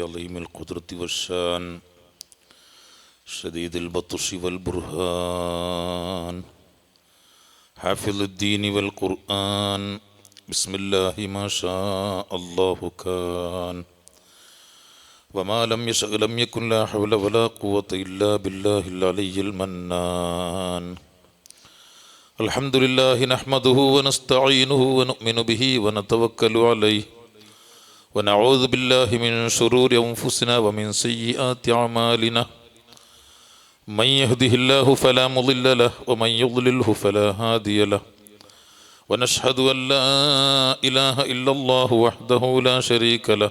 عظيم القدرة والشان شديد البطش والبرهان حافظ الدين والقرآن بسم الله ما شاء الله كان وما لم يشأ لم يكن لا حول ولا قوة إلا بالله العلي المنان الحمد لله نحمده ونستعينه ونؤمن به ونتوكل عليه ونعوذ بالله من شرور أنفسنا ومن سيئات أعمالنا من يهده الله فلا مضل له ومن يضلله فلا هادي له ونشهد أن لا إله إلا الله وحده لا شريك له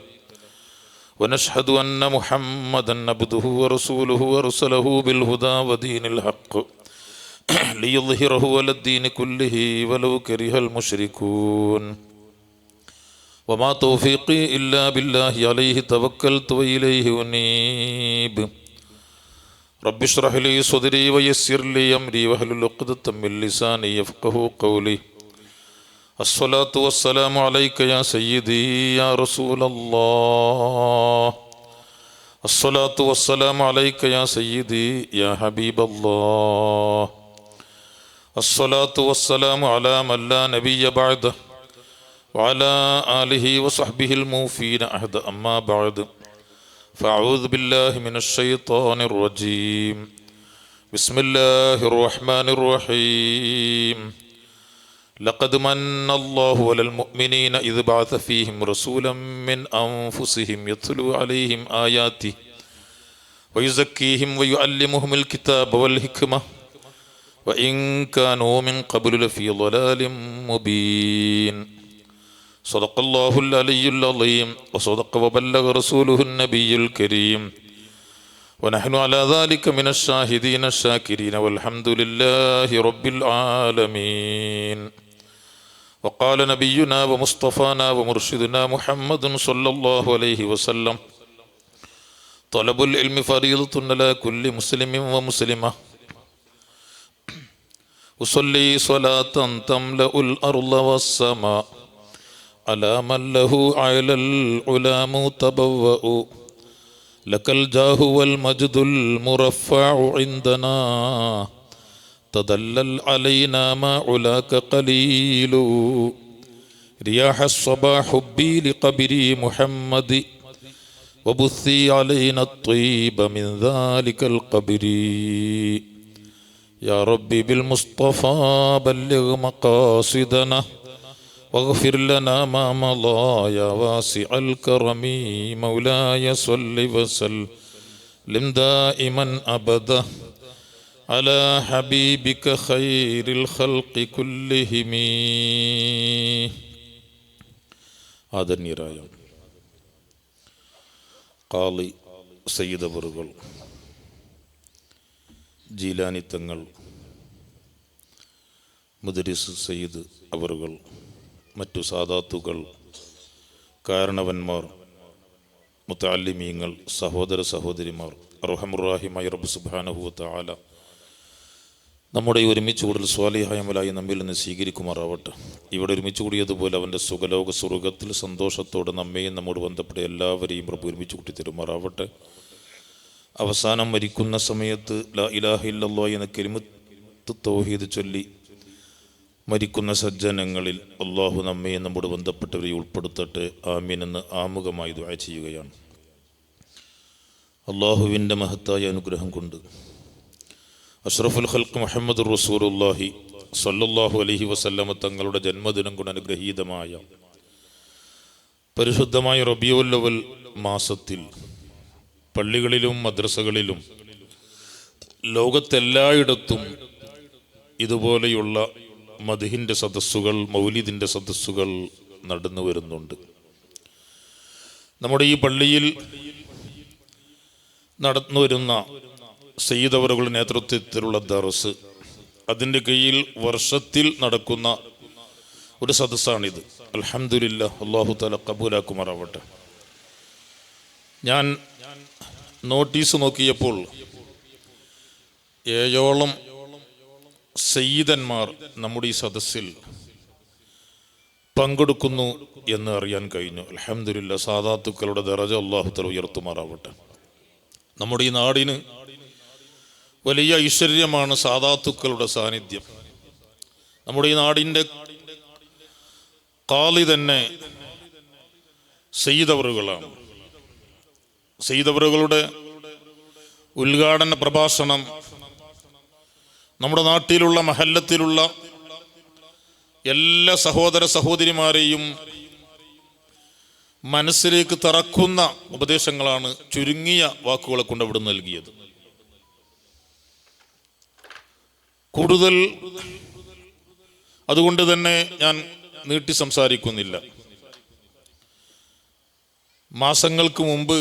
ونشهد أن محمدا عبده ورسوله ورسله بالهدى ودين الحق ليظهره على الدين كله ولو كره المشركون وما توفيقي إلا بالله عليه توكلت وإليه أنيب رب اشرح لي صدري ويسر لي أمري واحلل عقدة من لساني يفقهوا قولي الصلاة والسلام عليك يا سيدي يا رسول الله الصلاة والسلام عليك يا سيدي يا حبيب الله الصلاة والسلام على من لا نبي بعده وعلى آله وصحبه الموفين عهد أما بعد فأعوذ بالله من الشيطان الرجيم بسم الله الرحمن الرحيم لقد من الله على المؤمنين إذ بعث فيهم رسولا من أنفسهم يتلو عليهم آياته ويزكيهم ويعلمهم الكتاب والحكمة وإن كانوا من قبل لفي ضلال مبين صدق الله العلي العظيم وصدق وبلغ رسوله النبي الكريم ونحن على ذلك من الشاهدين الشاكرين والحمد لله رب العالمين وقال نبينا ومصطفانا ومرشدنا محمد صلى الله عليه وسلم طلب العلم فريضة على كل مسلم ومسلمة أصلي صلاة تملأ الأرض والسماء على من له على العلا متبوأ لك الجاه والمجد المرفع عندنا تدلل علينا ما علاك قليل رياح الصباح حبي لقبري محمد وبثي علينا الطيب من ذلك القبر يا ربي بالمصطفى بلغ مقاصدنا واغفر لنا ما مضى يا واسع الكرم مولاي صل وسلم دائما أبدا على حبيبك خير الخلق كلهم ആദരണീയരായ ഖാളി സയ്യിദ് അവറുകൾ, ജീലാനി തങ്ങൾ, മുദരിസ് സയ്യിദ് അവറുകൾ, മറ്റു സാദാത്തുകൾ, കാരണവന്മാർ, മുതഅല്ലിമീങ്ങൾ, സഹോദര സഹോദരിമാർ, അർഹമുർറാഹിമായ റബ്ബ് സുബ്ഹാനഹു വ തആല നമ്മുടെ ഈ ഒരുമിച്ച് കൂടൽ സ്വാലിഹായ അമലായി നമ്മിൽ നിന്ന് സ്വീകരിക്കുമാറാവട്ടെ. ഇവിടെ ഒരുമിച്ച് കൂടിയതുപോലെ അവൻ്റെ സുഖലോക സ്വർഗത്തിൽ സന്തോഷത്തോടെ നമ്മെയും നമ്മോട് ബന്ധപ്പെട്ട എല്ലാവരെയും റബ്ബ് ഒരുമിച്ച് കൂട്ടി തരുമാറാവട്ടെ. അവസാനം മരിക്കുന്ന സമയത്ത് ലാ ഇലാഹ ഇല്ലല്ലാഹ് എന്ന കലിമത്ത് തൗഹീദ് ചൊല്ലി മരിക്കുന്ന സജ്ജനങ്ങളിൽ അള്ളാഹു നമ്മെ നമ്മോട് ബന്ധപ്പെട്ടവരെ ഉൾപ്പെടുത്തട്ടെ. ആമീൻ എന്ന് ആമുഖമായി ദുആ ചെയ്യുകയാണ്. അള്ളാഹുവിൻ്റെ മഹത്തായ അനുഗ്രഹം കൊണ്ട് അഷ്റഫുൽ ഖൽഖ് മുഹമ്മദുർ റസൂലുള്ളാഹി സ്വല്ലല്ലാഹു അലൈഹി വസല്ലമ തങ്ങളുടെ ജന്മദിനം കൊണ്ട് അനുഗ്രഹീതമായ പരിശുദ്ധമായ റബീഉൽ അവ്വൽ മാസത്തിൽ പള്ളികളിലും മദ്രസകളിലും ലോകത്തെല്ലായിടത്തും ഇതുപോലെയുള്ള മദ്ഹിൻ്റെ സദസ്സുകൾ, മൗലിദിൻ്റെ സദസ്സുകൾ നടന്നു വരുന്നുണ്ട്. നമ്മുടെ ഈ പള്ളിയിൽ നടന്നു വരുന്ന സയ്യിദ് അവറുകളുടെ നേതൃത്വത്തിലുള്ള ദർസ്, അതിൻ്റെ കീഴിൽ വർഷത്തിൽ നടക്കുന്ന ഒരു സദസ്സാണിത്. അൽഹംദുലില്ലാഹ്, അല്ലാഹു തആല ഖബൂലാക്കുമാറാവട്ടെ. ഞാൻ നോട്ടീസ് നോക്കിയപ്പോൾ 7 സയ്യിദന്മാർ നമ്മുടെ ഈ സദസ്സിൽ പങ്കെടുക്കുന്നു എന്ന് അറിയാൻ കഴിഞ്ഞു. അൽഹംദുലില്ലാ, സാദാത്തുക്കളുടെ ദറജ അല്ലാഹു തആല ഉയർത്തുമാറാവട്ടെ. നമ്മുടെ ഈ നാടിന് വലിയ ഐശ്വര്യമാണ് സാദാത്തുക്കളുടെ സാന്നിധ്യം. നമ്മുടെ ഈ നാടിൻ്റെ ഖാളി തന്നെ സയ്യിദ് അവറുകളാണ്. സയ്യിദ് അവറുകളുടെ ഉദ്ഘാടന പ്രഭാഷണം നമ്മുടെ നാട്ടിലുള്ള മഹല്ലത്തിലുള്ള എല്ലാ സഹോദര സഹോദരിമാരെയും മനസ്സിലേക്ക് തറക്കുന്ന ഉപദേശങ്ങളാണ് ചുരുങ്ങിയ വാക്കുകളെ കൊണ്ട് അവിടെ നൽകിയത്. കൂടുതൽ അതുകൊണ്ട് തന്നെ ഞാൻ നീട്ടി സംസാരിക്കുന്നില്ല. മാസങ്ങൾക്ക് മുമ്പ്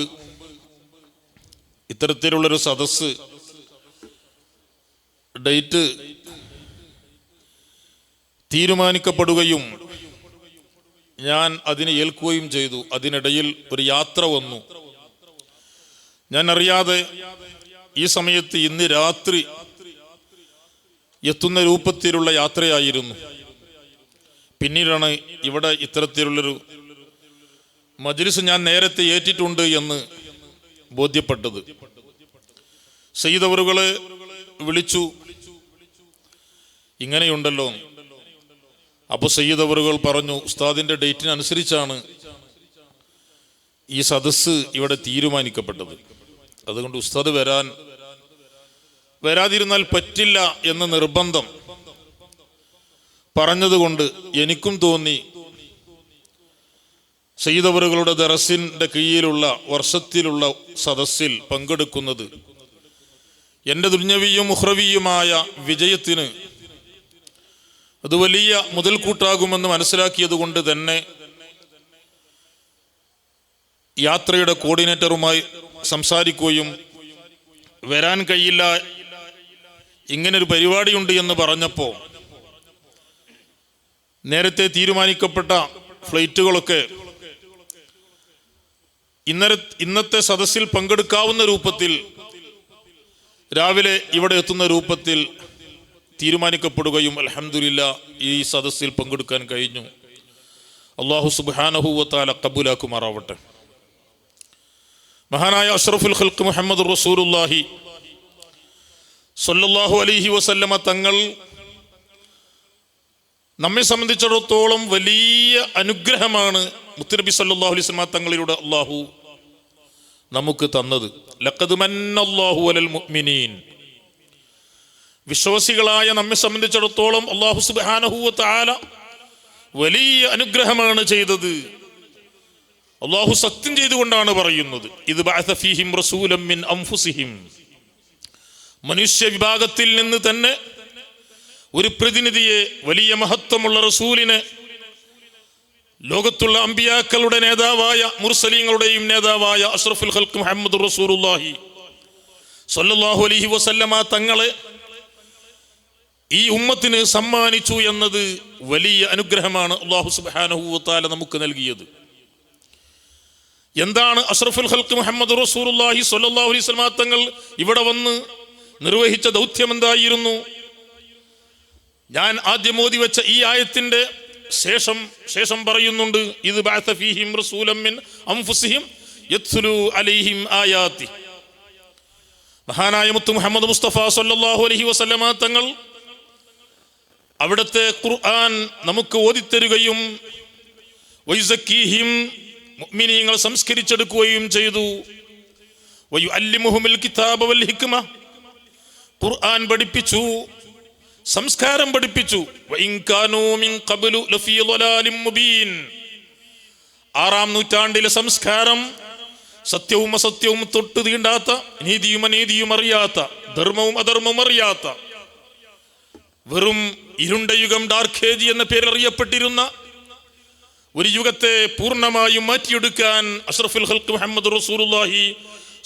ഇത്തരത്തിലുള്ളൊരു സദസ്സ് ഡേറ്റ് തീരുമാനിക്കപ്പെടുകയും ഞാൻ അതിനെ ഏൽക്കുകയും ചെയ്തു. അതിനിടയിൽ ഒരു യാത്ര വന്നു. ഞാൻ അറിയാതെ ഈ സമയത്ത് ഇന്ന് രാത്രി എത്തുന്ന രൂപത്തിലുള്ള യാത്രയായിരുന്നു. പിന്നീടാണ് ഇവിടെ ഇത്തരത്തിലുള്ളൊരു മജ്‌ലിസ് ഞാൻ നേരത്തെ ഏറ്റിട്ടുണ്ട് എന്ന് ബോധ്യപ്പെട്ടത്. സയ്യിദ് അവറുകളെ വിളിച്ചു, ഇങ്ങനെയുണ്ടല്ലോ. അപ്പോൾ സയ്യിദ് അവറുകൾ പറഞ്ഞു, ഉസ്താദിന്റെ ഡേറ്റിനനുസരിച്ചാണ് ഈ സദസ്സ് ഇവിടെ തീരുമാനിക്കപ്പെട്ടത്. അതുകൊണ്ട് ഉസ്താദ് വരാതിരുന്നാൽ പറ്റില്ല എന്ന നിർബന്ധം പറഞ്ഞതുകൊണ്ട് എനിക്കും തോന്നി സയ്യിദ് അവറുകളുടെ ദറസിന്റെ കീഴിലുള്ള വർഷത്തിലുള്ള സദസ്സിൽ പങ്കെടുക്കുന്നത് എൻ്റെ ദുന്യവിയും ഉഖ്റവിയുമായ വിജയത്തിന് അത് വലിയ മുതൽക്കൂട്ടാകുമെന്ന് മനസ്സിലാക്കിയത് കൊണ്ട് തന്നെ യാത്രയുടെ കോർഡിനേറ്ററുമായി സംസാരിക്കുകയും വരാൻ കഴിയില്ല, ഇങ്ങനൊരു പരിപാടിയുണ്ട് എന്ന് പറഞ്ഞപ്പോൾ നേരത്തെ തീരുമാനിക്കപ്പെട്ട ഫ്ലൈറ്റുകളൊക്കെ ഇന്നത്തെ സദസ്സിൽ പങ്കെടുക്കാവുന്ന രൂപത്തിൽ രാവിലെ ഇവിടെ എത്തുന്ന രൂപത്തിൽ തീരുമാനിക്കപ്പെടുകയും അൽഹംദുലില്ലാ ഈ സദസ്സിൽ പങ്കെടുക്കാൻ കഴിഞ്ഞു. അല്ലാഹു സുബ്ഹാനഹു വ തആല ഖബൂലാക്കുമാറാവട്ടെ. മഹാനായ അഷ്റഫുൽ ഖൽഖ് മുഹമ്മദുർ റസൂലുള്ളാഹി സ്വല്ലല്ലാഹു അലൈഹി വസല്ലമ തങ്ങൾ നമ്മെ സംബന്ധിച്ചിടത്തോളം വലിയ അനുഗ്രഹമാണ് മുത്തുനബി സല്ലല്ലാഹു അലൈഹി വസല്ലമ തങ്ങളിലൂടെ അല്ലാഹു നമുക്ക് തന്നത്. ലഖദ് മന്നല്ലാഹു അലൽ മുഅ്മിനീൻ, വിശ്വാസികളായ നമ്മെ സംബന്ധിച്ചിടത്തോളം അല്ലാഹു സുബ്ഹാനഹു വ തആല വലിയ അനുഗ്രഹമാണ് ചെയ്തത്. അല്ലാഹു സത്യം ചെയ്തുകൊണ്ടാണ് പറയുന്നത്, ഇദ് ബഅസ ഫീഹിം റസൂലൻ മിൻ അൻഫുസിഹിം, മനുഷ്യ വിഭാഗത്തിൽ നിന്ന് തന്നെ ഒരു പ്രതിനിധിയെ, വലിയ മഹത്വമുള്ള റസൂലിനെ, ലോകത്തുള്ള അമ്പിയാക്കളുടെ നേതാവായ മുർസലീങ്ങളുടെയും നേതാവായ അഷ്റഫുൽ ഖൽഖ് മുഹമ്മദുർ റസൂലുള്ളാഹി സ്വല്ലല്ലാഹു അലൈഹി വസല്ലമ തങ്ങളെ ഈ ഉമ്മത്തിന് സമ്മാനിച്ചു എന്നത് വലിയ അനുഗ്രഹമാണ് അല്ലാഹു സുബ്ഹാനഹു വ തആല നമുക്ക് നൽകിയത്. എന്താണ് അഷ്റഫുൽ ഖൽഖ് മുഹമ്മദുർ റസൂലുള്ളാഹി സ്വല്ലല്ലാഹു അലൈഹി വസല്ലമ തങ്ങൾ ഇവിടെ വന്ന് നിർവഹിച്ച ദൗത്യം എന്തായിരുന്നു? ഞാൻ ആദ്യം ഓതി വെച്ച ഈ ആയത്തിന്റെ ശേഷം പറയുന്നുണ്ട്, ഇത് ബഅസ ഫീഹിം റസൂലൻ മിൻ അൻഫുസിഹിം യത്ലു അലൈഹിം ആയാതി. മഹാനായ മുത്ത് മുഹമ്മദ് മുസ്തഫ സ്വല്ലല്ലാഹു അലൈഹി വസല്ലമ തങ്ങൾ അവിടുത്തെ ഖുർആൻ നമുക്ക് ഓതിത്തരുകയും വയുസക്കീഹിം, മുഅ്മിനീങ്ങൾ സംസ്കരിച്ചെടുക്കുകയും ചെയ്തു. വയുഅല്ലിമുഹുൽ കിതാബ വൽ ഹിക്മ, ഖുർആൻ പഠിപ്പിച്ചു, സംസ്കാരം പഠിപ്പിച്ചു. വഇൻ കാനൂ മിൻ ഖബ്ലു ലഫീ ളലാലിൻ മുബീൻ, 6-ാം നൂറ്റാണ്ടിലെ സംസ്കാരം സത്യവും അസത്യവും തൊട്ട് തീണ്ടാത്ത, നീതിയും അനീതിയും അറിയാത്ത, ധർമ്മവും അധർമ്മവും അറിയാത്ത, വെറും ഇരുണ്ട യുഗം, ഡാർക്ക് ഏജ് എന്ന പേരിൽ അറിയപ്പെട്ടിരുന്ന ഒരു യുഗത്തെ പൂർണ്ണമായും മാറ്റിയെടുക്കാൻ അഷ്റഫുൽ ഖൽഖ് മുഹമ്മദ് റസൂലുള്ളാഹി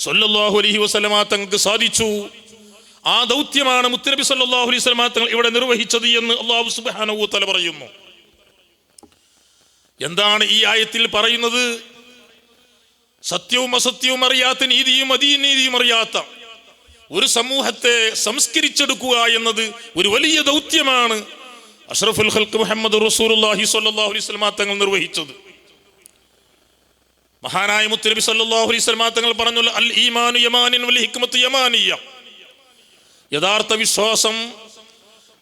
സ്വല്ലല്ലാഹു അലൈഹി വസല്ലമ തങ്ങൾക്ക് സാധിച്ചു. ആ ദൗത്യമാണ് മുത്തുനബി സല്ലല്ലാഹു അലൈഹി വസല്ലമ തങ്ങൾ ഇവിടെ നിർവഹിച്ചത് എന്ന് അല്ലാഹു സുബ്ഹാനഹു വ തആല പറയുന്നു. എന്താണ് ഈ ആയത്തിൽ പറയുന്നത്? സത്യവും അസത്യവും അറിയാത്ത, നീതിയും അനീതിയും അറിയാത്ത ഒരു സമൂഹത്തെ സംസ്കരിച്ചെടുക്കുക എന്നത് ഒരു വലിയ ദൗത്യമാണ് അഷ്റഫുൽ ഖൽഖ് മുഹമ്മദ് റസൂലുള്ളാഹി സ്വല്ലല്ലാഹു അലൈഹി വസല്ലം തങ്ങൾ നിർവഹിച്ചത്. മഹാനായ മുത്തുനബി സല്ലല്ലാഹു അലൈഹി വസല്ലം തങ്ങൾ പറഞ്ഞു, അൽ ഈമാനു യമാനിൻ വൽ ഹിക്മത്തു യമാനിയ. യഥാർത്ഥ വിശ്വാസം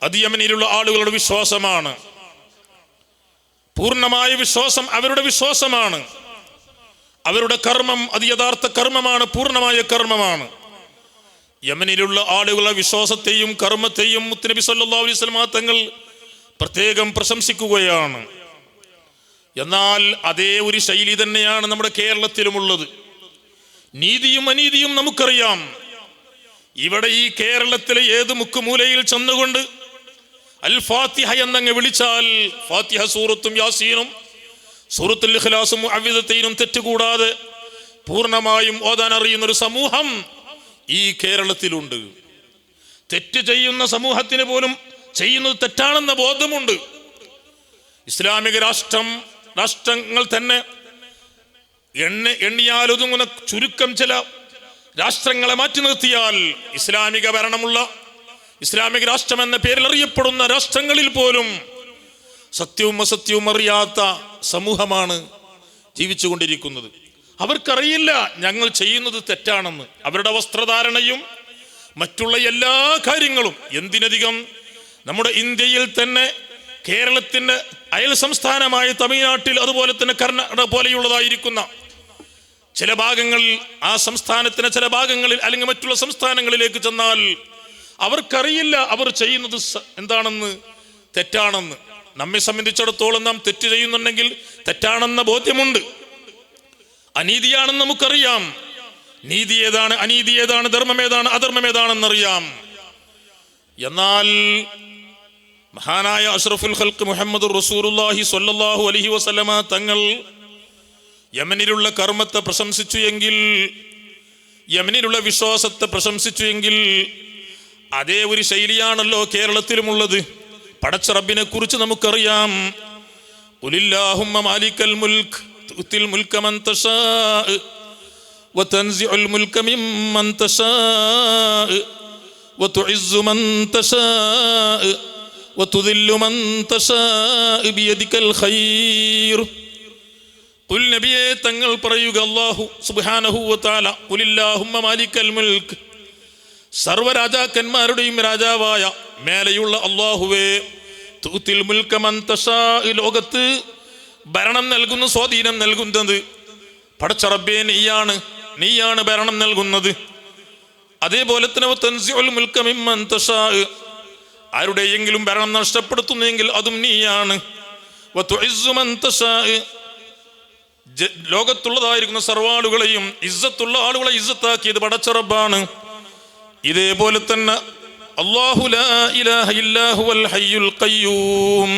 അത് യമനിലുള്ള ആളുകളുടെ വിശ്വാസമാണ്. പൂർണ്ണമായ വിശ്വാസം അവരുടെ വിശ്വാസമാണ്. അവരുടെ കർമ്മം അത് യഥാർത്ഥ കർമ്മമാണ്, പൂർണ്ണമായ കർമ്മമാണ്. യമനിലുള്ള ആളുകളുടെ വിശ്വാസത്തെയും കർമ്മത്തെയും മുത്തുനബി സല്ലല്ലാഹു അലൈഹി വസല്ലം തങ്ങൾ പ്രത്യേകം പ്രശംസിക്കുകയാണ്. എന്നാൽ അതേ ഒരു ശൈലി തന്നെയാണ് നമ്മുടെ കേരളത്തിലുമുള്ളത്. നീതിയും അനീതിയും നമുക്കറിയാം. ഇവിടെ ഈ കേരളത്തിലെ ഏത് മുക്കുമൂലയിൽ ചെന്നുകൊണ്ട് അൽ ഫാത്തിഹ എന്നങ്ങ് വിളിച്ചാൽ ഫാത്തിഹ സൂറത്തും യാസീനും സൂറത്തുൽ ഇഖ്ലാസും മുഅവ്വിദത്തൈനും തെറ്റുകൂടാതെ പൂർണ്ണമായും ഓതാൻ അറിയുന്ന ഒരു സമൂഹം ഈ കേരളത്തിലുണ്ട്. തെറ്റ് ചെയ്യുന്ന സമൂഹത്തിന് പോലും ചെയ്യുന്നത് തെറ്റാണെന്ന ബോധമുണ്ട്. ഇസ്ലാമിക രാഷ്ട്രങ്ങൾ തന്നെ എണ്ണിയാലൊതുങ്ങുന്ന ചുരുക്കം ചില രാഷ്ട്രങ്ങളെ മാറ്റി നിർത്തിയാൽ ഇസ്ലാമിക ഭരണമുള്ള ഇസ്ലാമിക രാഷ്ട്രം എന്ന പേരിൽ അറിയപ്പെടുന്ന രാഷ്ട്രങ്ങളിൽ പോലും സത്യവും അസത്യവും അറിയാത്ത സമൂഹമാണ് ജീവിച്ചു കൊണ്ടിരിക്കുന്നത്. അവർക്കറിയില്ല ഞങ്ങൾ ചെയ്യുന്നത് തെറ്റാണെന്ന്. അവരുടെ വസ്ത്രധാരണയും മറ്റുള്ള എല്ലാ കാര്യങ്ങളും, എന്തിനധികം നമ്മുടെ ഇന്ത്യയിൽ തന്നെ കേരളത്തിന്റെ അയൽ സംസ്ഥാനമായ തമിഴ്നാട്ടിൽ, അതുപോലെ തന്നെ കർണാടക പോലെയുള്ളതായിരിക്കുന്ന ചില ഭാഗങ്ങളിൽ, ആ സംസ്ഥാനത്തിന് ചില ഭാഗങ്ങളിൽ അല്ലെങ്കിൽ മറ്റുള്ള സംസ്ഥാനങ്ങളിലേക്ക് ചെന്നാൽ അവർക്കറിയില്ല അവർ ചെയ്യുന്നത് എന്താണെന്ന്, തെറ്റാണെന്ന്. നമ്മെ സംബന്ധിച്ചിടത്തോളം നാം തെറ്റ് ചെയ്യുന്നുണ്ടെങ്കിൽ തെറ്റാണെന്ന ബോധ്യമുണ്ട്. അനീതിയാണെന്ന് നമുക്കറിയാം. നീതി ഏതാണ്, അനീതി ഏതാണ്, ധർമ്മം ഏതാണ്, അധർമ്മം ഏതാണെന്നറിയാം. എന്നാൽ മഹാനായ അഷ്റഫുൽ ഖൽഖ് മുഹമ്മദ് റസൂലുള്ളാഹി സ്വല്ലല്ലാഹു അലൈഹി വസല്ലമ തങ്ങൾ യമനിലുള്ള കർമ്മത്തെ പ്രശംസിച്ചു എങ്കിൽ, യമനിലുള്ള വിശ്വാസത്തെ പ്രശംസിച്ചു എങ്കിൽ, അതേ ഒരു ശൈലിയാണല്ലോ കേരളത്തിലുമുള്ളത്. പടച്ച റബ്ബിനെ കുറിച്ച് നമുക്കറിയാം. ഖുലില്ലാഹുമ്മ മാലിക്കൽ മുൽക്ക് തുത്തിൽ മുൽക മൻ തശാ വതൻസിഉൽ മുൽക മിമ്മൻ തശാ വതുഇസ്സു മൻ തശാ വതുദില്ലു മൻ തശാ ബിയദികൽ ഖൈർ. ഖുൽ നബിയേ തങ്ങൾ പറയുക, അല്ലാഹു സുബ്ഹാനഹു വ തആല ഖുലില്ലാഹുമ്മ മാലിക്കൽ മുൽക്ക്, സർവരാജാക്കന്മാരുടെയും രാജാവായ മേലെയുള്ള അല്ലാഹുവേ, തുത്തിൽ മുൽക മൻ തശാ, ലോകത്ത് ഭരണം നൽകുന്ന, സ്വാധീനം നൽകുന്നത് പടച്ച റബ്ബേ നീയാണ് ഭരണം നൽകുന്നത്. അതേപോലെ തന്നെ തൻസിഉൽ മുൽക മിമ്മൻ തശാ, ആരുടെയെങ്കിലും ഭരണം നഷ്ടപ്പെടുത്തുന്നെങ്കിൽ അതും നീയാണ്. വതുഇസ്സു മൻ തശാ, ലോകത്തുള്ളതായിരിക്കുന്ന സർവാളുകളെയും ഇസ്സത്തുള്ള ആളുകളെ ഇസ്സത്താക്കിയത് പടച്ച റബ്ബാണ്. ഇതേപോലെ തന്നെ അല്ലാഹു ലാ ഇലാഹ ഇല്ലാ ഹുവൽ ഹയ്യുൽ ഖയ്യൂം,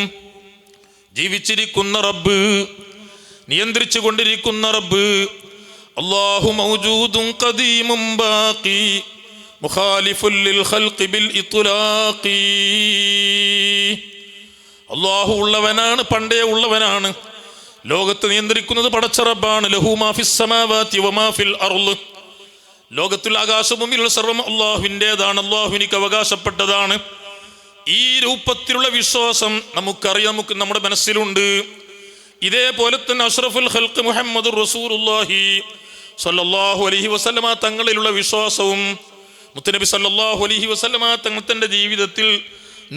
ജീവിച്ചിരിക്കുന്ന റബ്ബ്, നിയന്ത്രിച്ചു കൊണ്ടിരിക്കുന്ന റബ്ബ്. അല്ലാഹു മൗജൂദുൻ ഖദീമുൻ ബാഖി മുഖാലിഫുൽ ലിൽ ഖൽഖി ബിൽ ഇത്ലാഖി. അല്ലാഹു ഉള്ളവനാണ്, പണ്ടേ ഉള്ളവനാണ്. ലോകത്ത് നിയന്ത്രിക്കുന്നത് പടച്ച റബ്ബാണ്. ലഹു മാ ഫിസ് സമാവാതി വമാ ഫിൽ അർള്, ലോകത്തിൽ ആകാശഭൂമിയിലുള്ള സർവ്വം അള്ളാഹുവിൻ്റെതാണ്, അള്ളാഹുവിനിക്ക് അവകാശപ്പെട്ടതാണ്. ഈ രൂപത്തിലുള്ള വിശ്വാസം നമുക്കറിയാം, നമുക്ക് നമ്മുടെ മനസ്സിലുണ്ട്. ഇതേപോലെ തന്നെ അഷ്റഫുൽ ഖൽഖ് മുഹമ്മദ് റസൂലുള്ളാഹി സ്വല്ലല്ലാഹു അലൈഹി വസല്ലമ തങ്ങളിലുള്ള വിശ്വാസവും, മുത്തുനബി സ്വല്ലല്ലാഹു അലൈഹി വസല്ലമ തങ്ങൾ തൻ്റെ ജീവിതത്തിൽ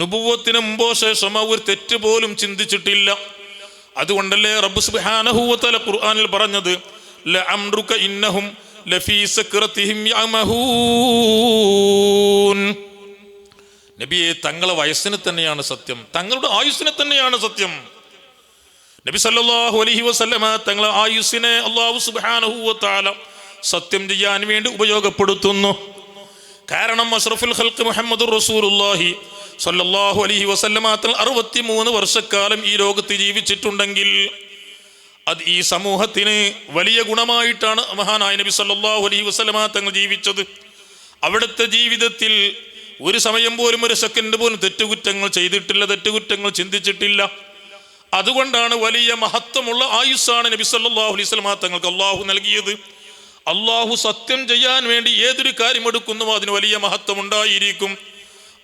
നുബുവത്തിന് മുമ്പോ ശേഷമോ ഒരു തെറ്റ് പോലും ചിന്തിച്ചിട്ടില്ല. അതുകൊണ്ടല്ലേ റബ്ബ് സുബ്ഹാനഹു വ തആല ഖുർആനിൽ പറഞ്ഞത്, ലഅംറുക ഇന്നഹും ലഫീ സക്റതിഹിം യഅമഹൂൻ. നബിയെ, തങ്ങളെ വയസ്സിന് തന്നെയാണ് സത്യം, തങ്ങളുടെ ആയുസ്സിനെ തന്നെയാണ് സത്യം. നബി സല്ലല്ലാഹു അലൈഹി വസല്ലമ തങ്ങളെ ആയുസ്സിനെ അല്ലാഹു സുബ്ഹാനഹു വ തആല സത്യം ചെയ്യാൻ വേണ്ടി ഉപയോഗപ്പെടുത്തുന്നു. കാരണം അഷ്റഫുൽ ഖൽഖ് മുഹമ്മദ് റസൂലുള്ളാഹി സ്വല്ലല്ലാഹു അലൈഹി വസല്ലമ തങ്ങൾ 63 വർഷക്കാലം ഈ ലോകത്ത് ജീവിച്ചിട്ടുണ്ടെങ്കിൽ അത് ഈ സമൂഹത്തിന് വലിയ ഗുണമായിട്ടാണ് മഹാനായ നബി സല്ലല്ലാഹു അലൈഹി വസല്ലമ തങ്ങൾ ജീവിച്ചത്. അവിടുത്തെ ജീവിതത്തിൽ ഒരു സമയം പോലും, ഒരു സെക്കൻഡ് പോലും തെറ്റുകുറ്റങ്ങൾ ചെയ്തിട്ടില്ല, തെറ്റുകുറ്റങ്ങൾ ചിന്തിച്ചിട്ടില്ല. അതുകൊണ്ടാണ് വലിയ മഹത്വമുള്ള ആയുസ്സാണ് നബി സല്ലല്ലാഹു അലൈഹി വസല്ലമ തങ്ങൾക്ക് അള്ളാഹു നൽകിയത്. അള്ളാഹു സത്യം ചെയ്യാൻ വേണ്ടി ഏതൊരു കാര്യം എടുക്കുന്നുവോ അതിന് വലിയ മഹത്വം ഉണ്ടായിരിക്കും.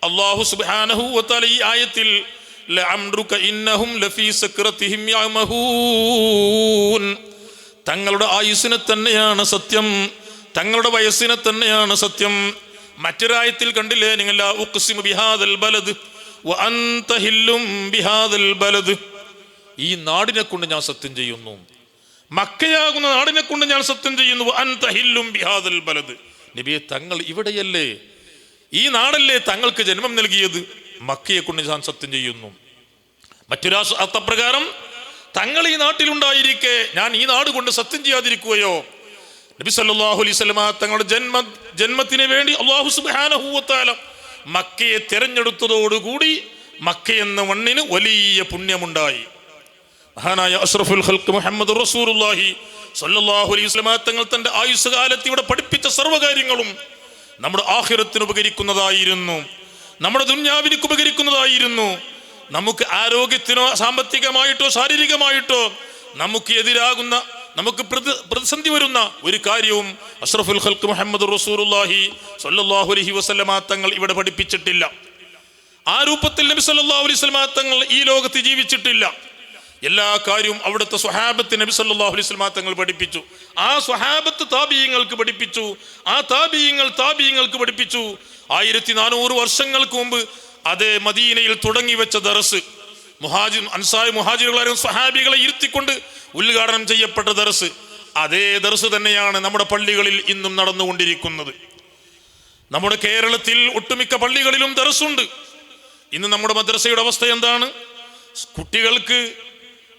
അള്ളാഹു സുബ്ഹാനഹു വ തആല ഈ ആയത്തിൽ ലഅംറുക ഇന്നഹും ലഫീ സക്രതിഹിം യഅമഹൂൻ. തങ്ങളുടെ ആയുസ്സിനെ തന്നെയാണ് സത്യം, തങ്ങളുടെ വയസ്സിനെ തന്നെയാണ് സത്യം. മറ്റൊരായത്തിൽ കണ്ടില്ലേ നിങ്ങൾ, ലാ ഉഖ്സിമു ബിഹാദൽ ബലദ് വഅൻത ഹില്ലും ബിഹാദൽ ബലദ്. ഈ നാടിനെ കൊണ്ട് ഞാൻ സത്യം ചെയ്യുന്നു, മക്കയാകുന്ന നാടിനെ കൊണ്ട് ഞാൻ സത്യം ചെയ്യുന്നു. വഅൻത ഹില്ലും ബിഹാദൽ ബലദ്. നബിയെ, തങ്ങൾ ഇവിടെയല്ലേ, ഈ നാടല്ലേ തങ്ങൾക്ക് ജന്മം നൽകിയത്, മക്കയെ കൊണ്ട് ഞാൻ സത്യം ചെയ്യുന്നു. മറ്റൊരു അർത്ഥപ്രകാരം തങ്ങൾ ഈ നാട്ടിലുണ്ടായിരിക്കെ ഞാൻ ഈ നാട് കൊണ്ട് സത്യം ചെയ്യാതിരിക്കുകയോ? നബി സല്ലല്ലാഹു അലൈഹി വസല്ലമ തങ്ങളുടെ ജന്മത്തിന് വേണ്ടി അല്ലാഹു സുബ്ഹാനഹു വ തആല മക്കയെ തിരഞ്ഞെടുത്തതോടുകൂടി മക്ക എന്ന മണ്ണിന് വലിയ പുണ്യമുണ്ടായി. മഹാനായ അഷ്റഫുൽ ഖൽഖ് മുഹമ്മദ് റസൂലുള്ളാഹി സല്ലല്ലാഹു അലൈഹി വസല്ലമ തങ്ങൾ തന്റെ ആയുസ് കാലത്ത് ഇവിടെ പഠിപ്പിച്ച സർവ്വകാര്യങ്ങളും നമ്മുടെ ആഖിറത്തിന് ഉപകരിക്കുന്നതായിരുന്നു, നമ്മുടെ ദുനിയാവിന് ഉപകരിക്കുന്നതായിരുന്നു. നമുക്ക് ആരോഗ്യത്തിനോ സാമ്പത്തികമായിട്ടോ ശാരീരികമായിട്ടോ നമുക്ക് എതിരാകുന്ന, നമുക്ക് പ്രതിസന്ധി വരുന്ന ഒരു കാര്യവും അഷ്റഫുൽ ഖൽഖ് മുഹമ്മദ് റസൂലുള്ളാഹി സ്വല്ലല്ലാഹു അലൈഹി വസല്ലമ തങ്ങൾ ഇവിടെ പഠിപ്പിച്ചിട്ടില്ല. ആ രൂപത്തിൽ നബി സല്ലല്ലാഹു അലൈഹി വസല്ലമ തങ്ങൾ ഈ ലോകത്ത് ജീവിച്ചിട്ടില്ല. എല്ലാ കാര്യവും അവിടുത്തെ സ്വഹാബത്ത് നബി സല്ലല്ലാഹു അലൈഹി വസല്ലമ തങ്ങൾ പഠിപ്പിച്ചു. ആ സ്വഹാബത്ത് താബിഈങ്ങൾക്ക് പഠിപ്പിച്ചു, ആ താബിഈങ്ങൾക്ക് പഠിപ്പിച്ചു. 1400 വർഷങ്ങൾക്ക് മുമ്പ് അതേ മദീനയിൽ തുടങ്ങി വെച്ച ദർസ്, മുഹാജിറുകളായ സ്വഹാബികളെ ഇരുത്തിക്കൊണ്ട് ഉദ്ഘാടനം ചെയ്യപ്പെട്ട ദർസ്, അതേ ദർസ് തന്നെയാണ് നമ്മുടെ പള്ളികളിൽ ഇന്നും നടന്നുകൊണ്ടിരിക്കുന്നത്. നമ്മുടെ കേരളത്തിൽ ഒട്ടുമിക്ക പള്ളികളിലും ദർസുണ്ട്. ഇന്ന് നമ്മുടെ മദ്രസയുടെ അവസ്ഥ എന്താണ്? കുട്ടികൾക്ക്,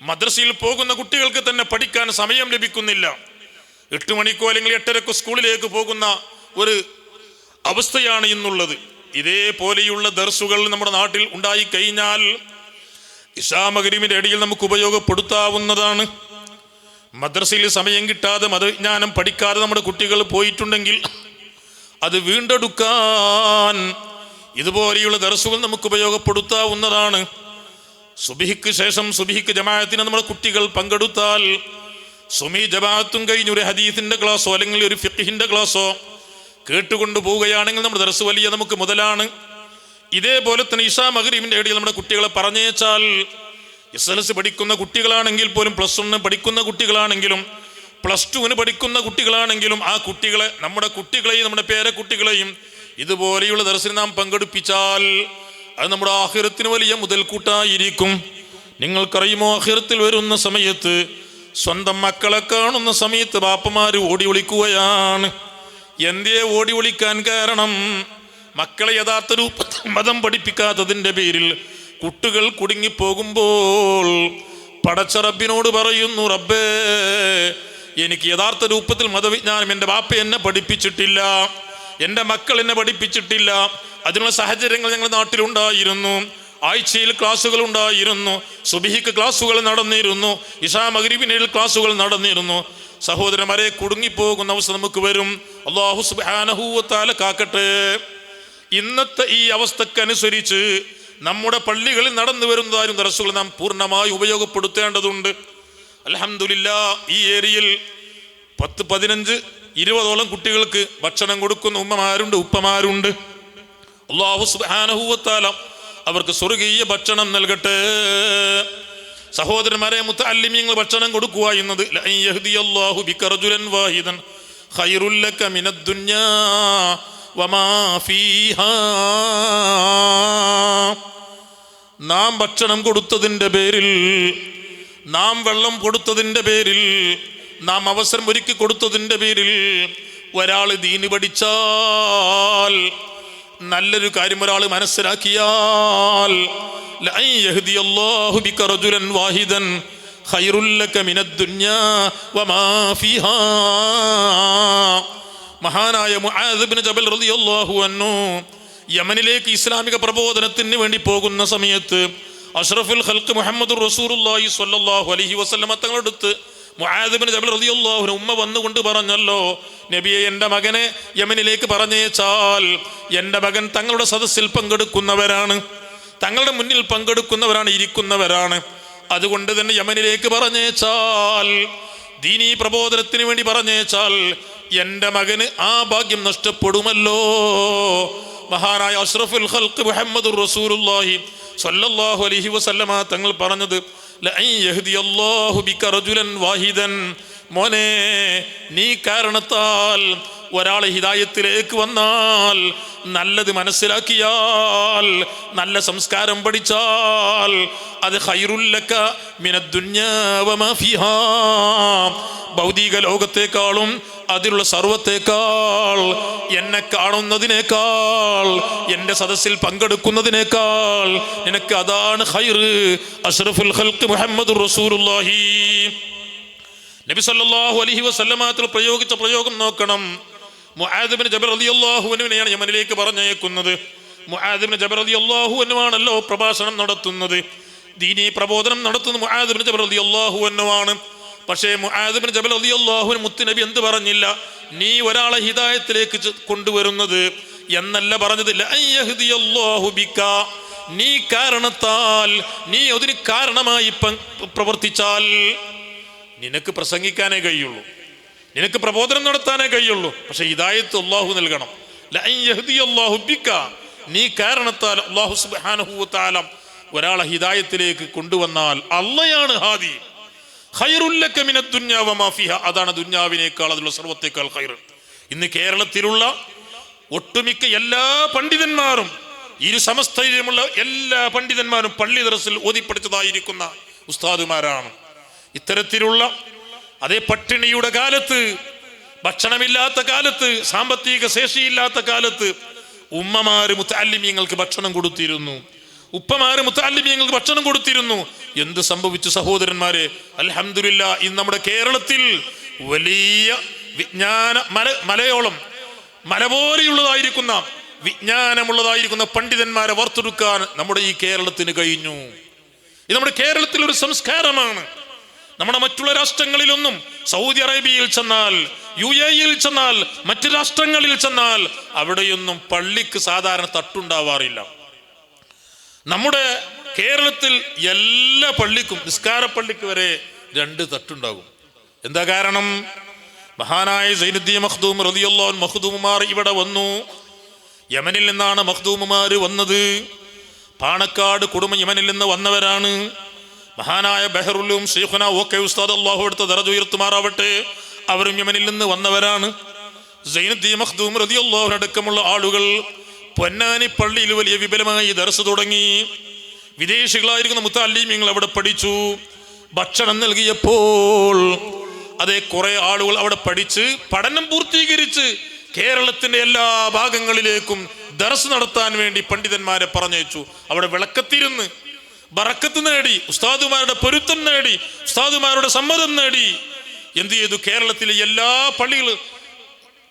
മദ്രസയിൽ പോകുന്ന കുട്ടികൾക്ക് തന്നെ പഠിക്കാൻ സമയം ലഭിക്കുന്നില്ല. 8 മണിക്കോ അല്ലെങ്കിൽ 8:30 സ്കൂളിലേക്ക് പോകുന്ന ഒരു അവസ്ഥയാണ് ഇന്നുള്ളത്. ഇതേപോലെയുള്ള ദർസുകൾ നമ്മുടെ നാട്ടിൽ ഉണ്ടായി കഴിഞ്ഞാൽ ഇശാ മഗ്‌രിബിന്റെ ഇടയിൽ നമുക്ക് ഉപയോഗപ്പെടുത്താവുന്നതാണ്. മദ്രസയിൽ സമയം കിട്ടാതെ മതവിജ്ഞാനം പഠിക്കാതെ നമ്മുടെ കുട്ടികൾ പോയിട്ടുണ്ടെങ്കിൽ അത് വീണ്ടെടുക്കാൻ ഇതുപോലെയുള്ള ദർസുകൾ നമുക്ക് ഉപയോഗപ്പെടുത്താവുന്നതാണ്. സുബ്ഹിക്ക് ശേഷം സുബ്ഹിക്ക് ജമാഅത്തിന് നമ്മുടെ കുട്ടികൾ പങ്കെടുത്താൽ, സുമി ജമാഅത്തും കഴിഞ്ഞ് ഒരു ഹദീസിന്റെ ക്ലാസ്സോ അല്ലെങ്കിൽ ഒരു ഫിഖ്ഹിന്റെ ക്ലാസ്സോ കേട്ടുകൊണ്ട് പോവുകയാണെങ്കിൽ നമ്മുടെ ദർസ് വലിയ നമുക്ക് മുതലാണ്. ഇതേപോലെ തന്നെ ഇശാ മഗ്‌രിബിന്റെ ഇടയിൽ നമ്മുടെ കുട്ടികളെ പറഞ്ഞേച്ചാൽ, SLC പഠിക്കുന്ന കുട്ടികളാണെങ്കിൽ പോലും, +1 പഠിക്കുന്ന കുട്ടികളാണെങ്കിലും, +2 പഠിക്കുന്ന കുട്ടികളാണെങ്കിലും, ആ കുട്ടികളെ, നമ്മുടെ കുട്ടികളെയും നമ്മുടെ പേരക്കുട്ടികളെയും ഇതുപോലെയുള്ള ദർസിന് നാം പങ്കെടുപ്പിച്ചാൽ അത് നമ്മുടെ ആഖിറത്തിന് വലിയ മുതൽക്കൂട്ടായിരിക്കും. നിങ്ങൾക്കറിയുമോ, ആഖിറത്തിൽ വരുന്ന സമയത്ത്, സ്വന്തം മക്കളെ കാണുന്ന സമയത്ത് ബാപ്പമാര് ഓടി ഒളിക്കുകയാണ്. എന്തേ ഓടി ഒളിക്കാൻ കാരണം? മക്കളെ യഥാർത്ഥ രൂപത്തിൽ മതം പഠിപ്പിക്കാത്തതിൻ്റെ പേരിൽ കുട്ടികൾ കുടുങ്ങിപ്പോകുമ്പോൾ പടച്ച റബ്ബിനോട് പറയുന്നു, റബ്ബേ, എനിക്ക് യഥാർത്ഥ രൂപത്തിൽ മതവിജ്ഞാനം എൻ്റെ ബാപ്പ എന്നെ പഠിപ്പിച്ചിട്ടില്ല, എൻ്റെ മക്കൾ എന്നെ പഠിപ്പിച്ചിട്ടില്ല. അതിനുള്ള സാഹചര്യങ്ങൾ ഞങ്ങളുടെ നാട്ടിലുണ്ടായിരുന്നു. ആഴ്ചയിൽ ക്ലാസ്സുകൾ ഉണ്ടായിരുന്നു, സുബ്ഹിക്ക് ക്ലാസ്സുകൾ നടന്നിരുന്നു, ഇശാ മഗ്‌രിബിന് ക്ലാസ്സുകൾ നടന്നിരുന്നു. സഹോദരന്മാരെ, കുടുങ്ങിപ്പോകുന്ന അവസ്ഥ നമുക്ക് വരും. അല്ലാഹു സുബ്ഹാനഹു വ തആല കാക്കട്ടെ. ഇന്നത്തെ ഈ അവസ്ഥക്കനുസരിച്ച് നമ്മുടെ പള്ളികളിൽ നടന്നു വരുന്നതായും ദർസുകൾ നാം പൂർണ്ണമായി ഉപയോഗപ്പെടുത്തേണ്ടതുണ്ട്. അൽഹംദുലില്ലാഹ്, ഈ ഏരിയയിൽ 10, 15, 20ഓളം കുട്ടികൾക്ക് ഭക്ഷണം കൊടുക്കുന്ന ഉമ്മമാരുണ്ട്, ഉപ്പമാരുണ്ട്. അല്ലാഹു സുബ്ഹാനഹു വ തആല അവർക്ക് സ്വർഗീയ ഭക്ഷണം നൽകട്ടെ. സഹോദരന്മാരെ, മുതഅല്ലിമീങ്ങൾ ഭക്ഷണം കൊടുക്കുക എന്നത് ലഅൻ യഹ്ദിയല്ലാഹു ബിക റജുലൻ വാഹിദൻ ഖൈറുൽ ലക മിനദ് ദുനിയാ വമാ ഫീഹാ. നാം ഭക്ഷണം കൊടുത്തതിൻ്റെ പേരിൽ, നാം വെള്ളം കൊടുത്തതിൻ്റെ പേരിൽ, നാം അവസരം ഒരുക്കി കൊടുത്തതിൻ്റെ പേരിൽ ഒരാൾ ദീന് പഠിച്ചാൽ, നല്ലൊരു കാര്യം ഒരാൾ മനസ്സിലാക്കിയാൽ, ലഅൻ യഹ്ദിയല്ലാഹു ബിക റജുലൻ വാഹിദൻ ഖൈറുൽ ലക മിനദ് ദുനിയാ വമാ ഫീഹാ. മഹാനായ മുആദ് ഇബ്നു ജബൽ റളിയല്ലാഹു അൻഹു യമനിലേക്ക് ഇസ്ലാമിക പ്രബോധനത്തിന് വേണ്ടി പോകുന്ന സമയത്ത് അഷ്റഫുൽ ഖൽഖ് മുഹമ്മദുർ റസൂലുള്ളാഹി സ്വല്ലല്ലാഹു അലൈഹി വസല്ലമ തങ്ങളുടെ അടുത്ത് മുആദ് ഇബ്നു ജബൽ റളിയല്ലാഹു അൻഹു ഉമ്മ വന്നുകൊണ്ട് പറഞ്ഞല്ലോ, നബിയെ, എൻ്റെ മകനെ യമനിലേക്ക് പറഞ്ഞേച്ചാൽ എൻ്റെ മകൻ തങ്ങളുടെ സദസ്സിൽ പങ്കെടുക്കുന്നവരാണ്, തങ്ങളുടെ മുന്നിൽ പങ്കെടുക്കുന്നവരാണ്, ഇരിക്കുന്നവരാണ്. അതുകൊണ്ട് തന്നെ യമനിലേക്ക് പറഞ്ഞേച്ചാൽ, ദീനീ പ്രബോധനത്തിന് വേണ്ടി പറഞ്ഞേച്ചാൽ എൻ്റെ മകന് ആ ഭാഗ്യം നഷ്ടപ്പെടുമല്ലോ. മഹാനായ അഷ്റഫുൽ ഖൽഖ് മുഹമ്മദുർ റസൂലുള്ളാഹി സ്വല്ലല്ലാഹു അലൈഹി വസല്ലമ തങ്ങൾ പറഞ്ഞത് ലഅൻ യഹ്ദിയല്ലാഹു ബിക റജുലൻ വാഹിദൻ, മോനെ നീ കാരണത്താൽ ഒരാൾ ഹിദായത്തിലേക്ക് വന്നാൽ, നല്ലത് മനസ്സിലാക്കിയാൽ, നല്ല സംസ്കാരം പഠിച്ചാൽ, അത് ഖൈറുൽ ലക മിനദ് ദുനിയാ വമാ ഫിഹാ, ഭൗതിക ലോകത്തേക്കാളും അതിലുള്ള സർവത്തേക്കാൾ, എന്നെ കാണുന്നതിനേക്കാൾ, എൻ്റെ സദസ്സിൽ പങ്കെടുക്കുന്നതിനേക്കാൾ നിനക്ക് അതാണ് ഖൈർ. അഷ്റഫുൽ ഖൽഖ് മുഹമ്മദുർ റസൂലുള്ളാഹി നബി സല്ലല്ലാഹു അലൈഹി വസല്ലമ പ്രയോഗിച്ച പ്രയോഗം നോക്കണം. മുആദ് ഇബ്നു ജബൽ റളിയല്ലാഹു അൻഹുവിനെയാണ് യമനിലേക്ക് പറഞ്ഞയക്കുന്നത്. മുആദ് ഇബ്നു ജബൽ റളിയല്ലാഹു അൻഹുവാണല്ലോ പ്രഭാഷണം നടത്തുന്നത്, ദീനീ പ്രബോധനം നടത്തുന്നത് മുആദ് ഇബ്നു ജബൽ റളിയല്ലാഹു അൻഹുവാണ്. പക്ഷേ മുആദ് ഇബ്നു ജബൽ റളിയല്ലാഹു അൻഹു മുത്തുനബി എന്ത് പറഞ്ഞില്ല? നീ ഒരാളെ ഹിദായത്തിലേക്ക് കൊണ്ടുവരുന്നത് എന്നല്ല പറഞ്ഞത്. ലഅൻ യഹ്ദിയല്ലാഹു ബിക, നീ കാരണത്താൽ, നീ അതിന് കാരണമായി പ്രവർത്തിച്ചാൽ നിനക്ക് പ്രസംഗിക്കാനേ കഴിയുള്ളൂ, നിനക്ക് പ്രബോധനം നടത്താനേ കഴിയുള്ളൂ. പക്ഷെ ഹിദായത്ത് അല്ലാഹു നൽകണം. ലഅൻ യഹ്ദിയല്ലാഹു ബിക, നീ കാരണത്താൽ അല്ലാഹു സുബ്ഹാനഹു വ തആല ഒരാളെ ഹിദായത്തിലേക്ക് കൊണ്ടുവന്നാൽ അള്ളയാണ് ഹാദി. ഖൈറുൽ ലക മിനദ് ദുനിയാ വമാ ഫിഹാ, അതാണ് ദുനിയാവിനേക്കാൾ, അതിലുള്ള സർവത്തേക്കാൾ ഖൈർ. ഇന്ന് കേരളത്തിലുള്ള ഒട്ടുമിക്ക എല്ലാ പണ്ഡിതന്മാരും, ഇരു സമസ്തയിലുമുള്ള എല്ലാ പണ്ഡിതന്മാരും പള്ളി ദർസിൽ ഓതിപ്പടിച്ചതായിരിക്കുന്ന ഉസ്താദുമാരാണ്. ഇത്തരത്തിലുള്ള അതേ പട്ടിണിയുടെ കാലത്ത്, ഭക്ഷണമില്ലാത്ത കാലത്ത്, സാമ്പത്തിക ശേഷിയില്ലാത്ത കാലത്ത് ഉമ്മമാര് മുതഅല്ലിമീങ്ങൾക്ക് ഭക്ഷണം കൊടുത്തിരുന്നു, ഉപ്പമാര് മുതഅല്ലിമീങ്ങൾക്ക് ഭക്ഷണം കൊടുത്തിരുന്നു. എന്ത് സംഭവിച്ചു സഹോദരന്മാരെ? അൽഹംദുലില്ലാ, ഇന്ന് നമ്മുടെ കേരളത്തിൽ വലിയ വിജ്ഞാന മലയോളം മല പോലെയുള്ളതായിരിക്കുന്ന വിജ്ഞാനമുള്ളതായിരിക്കുന്ന പണ്ഡിതന്മാരെ വാർത്തെടുക്കാൻ നമ്മുടെ ഈ കേരളത്തിന് കഴിഞ്ഞു. ഇത് നമ്മുടെ കേരളത്തിൽ ഒരു സംസ്കാരമാണ്. നമ്മുടെ മറ്റുള്ള രാഷ്ട്രങ്ങളിലൊന്നും, സൗദി അറേബ്യയിൽ ചെന്നാൽ, UAE ചെന്നാൽ, മറ്റു രാഷ്ട്രങ്ങളിൽ ചെന്നാൽ അവിടെയൊന്നും പള്ളിക്ക് സാധാരണ തട്ടുണ്ടാവാറില്ല. നമ്മുടെ കേരളത്തിൽ എല്ലാ പള്ളിക്കും, നിസ്കാര പള്ളിക്ക് വരെ 2 തട്ടുണ്ടാകും. എന്താ കാരണം? മഹാനായ സൈനുദ്ദീൻ മഖ്ദൂം റളിയല്ലാഹു അൻഹു മഖ്ദൂമുമാർ ഇവിടെ വന്നു. യമനിൽ നിന്നാണ് മഖ്ദൂമുമാർ വന്നത്. പാണക്കാട് കുടുംബം യമനിൽ നിന്ന് വന്നവരാണ്. മഹാനായ ബഹറുലും ശൈഖുന ഓക്കെ ഉസ്താദ് അല്ലാഹു അടുത്ത ദറജ ഉയർത്തുമാറാവട്ടെ, അവരും യമനിൽ നിന്ന് വന്നവരാണ്. സൈനുദ്ദീൻ മഖ്ദൂം റളിയല്ലാഹു അൻഹു അടക്കമുള്ള ആളുകൾ പൊന്നാനി പള്ളിയിൽ വലിയ വിപുലമായി ദർസ് തുടങ്ങി. വിദേശികളായിരിക്കുന്ന മുതഅല്ലിമീങ്ങൾ അവിടെ പഠിച്ചു. ഭക്ഷണം നൽകിയപ്പോൾ അതേ കുറെ ആളുകൾ അവിടെ പഠിച്ച് പഠനം പൂർത്തീകരിച്ച് കേരളത്തിന്റെ എല്ലാ ഭാഗങ്ങളിലേക്കും ദർസ് നടത്താൻ വേണ്ടി പണ്ഡിതന്മാരെ പറഞ്ഞയച്ചു. അവിടെ വിളക്കത്തിരുന്ന് ബറക്കത്ത് നേടി, ഉസ്താദുമാരുടെ പൊരുത്തം നേടി, ഉസ്താദുമാരുടെ സമ്മതം നേടി. എന്ത് ചെയ്തു? കേരളത്തിലെ എല്ലാ പള്ളികളും,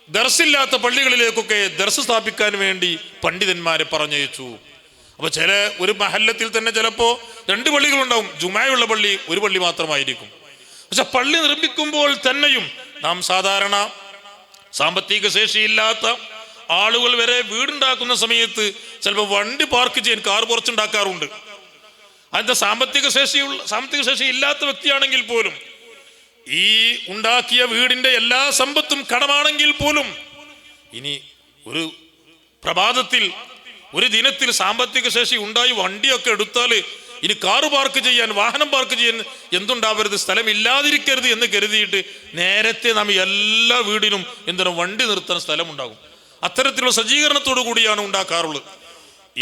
ദർസില്ലാത്ത പള്ളികളിലേക്കൊക്കെ ദർസ് സ്ഥാപിക്കാൻ വേണ്ടി പണ്ഡിതന്മാരെ പറഞ്ഞയച്ചു. അപ്പൊ ഒരു മഹല്ലത്തിൽ തന്നെ ചിലപ്പോ 2 പള്ളികളുണ്ടാവും. ജുമായുള്ള പള്ളി 1 പള്ളി മാത്രമായിരിക്കും. പക്ഷെ പള്ളി നിർമ്മിക്കുമ്പോൾ തന്നെയും നാം സാധാരണ സാമ്പത്തിക ശേഷിയില്ലാത്ത ആളുകൾ വരെ വീടുണ്ടാക്കുന്ന സമയത്ത് ചിലപ്പോൾ വണ്ടി പാർക്ക് ചെയ്യാൻ കാർ കുറച്ചുണ്ടാക്കാറുണ്ട്. അതിന്റെ സാമ്പത്തിക ശേഷി ഇല്ലാത്ത വ്യക്തിയാണെങ്കിൽ പോലും, ഈ ഉണ്ടാക്കിയ വീടിന്റെ എല്ലാ സമ്പത്തും കടമാണെങ്കിൽ പോലും, ഇനി ഒരു പ്രഭാതത്തിൽ, ഒരു ദിനത്തിൽ സാമ്പത്തിക ശേഷി ഉണ്ടായി വണ്ടിയൊക്കെ എടുത്താൽ ഇനി കാറ് പാർക്ക് ചെയ്യാൻ, വാഹനം പാർക്ക് ചെയ്യാൻ എന്തുണ്ടാവരുത്, സ്ഥലമില്ലാതിരിക്കരുത് എന്ന് കരുതിയിട്ട് നേരത്തെ നാം എല്ലാ വീടിനും എന്തിനും വണ്ടി നിർത്താൻ സ്ഥലമുണ്ടാകും. അത്തരത്തിലുള്ള സജ്ജീകരണത്തോടു കൂടിയാണ് ഉണ്ടാക്കാറുള്ളത്.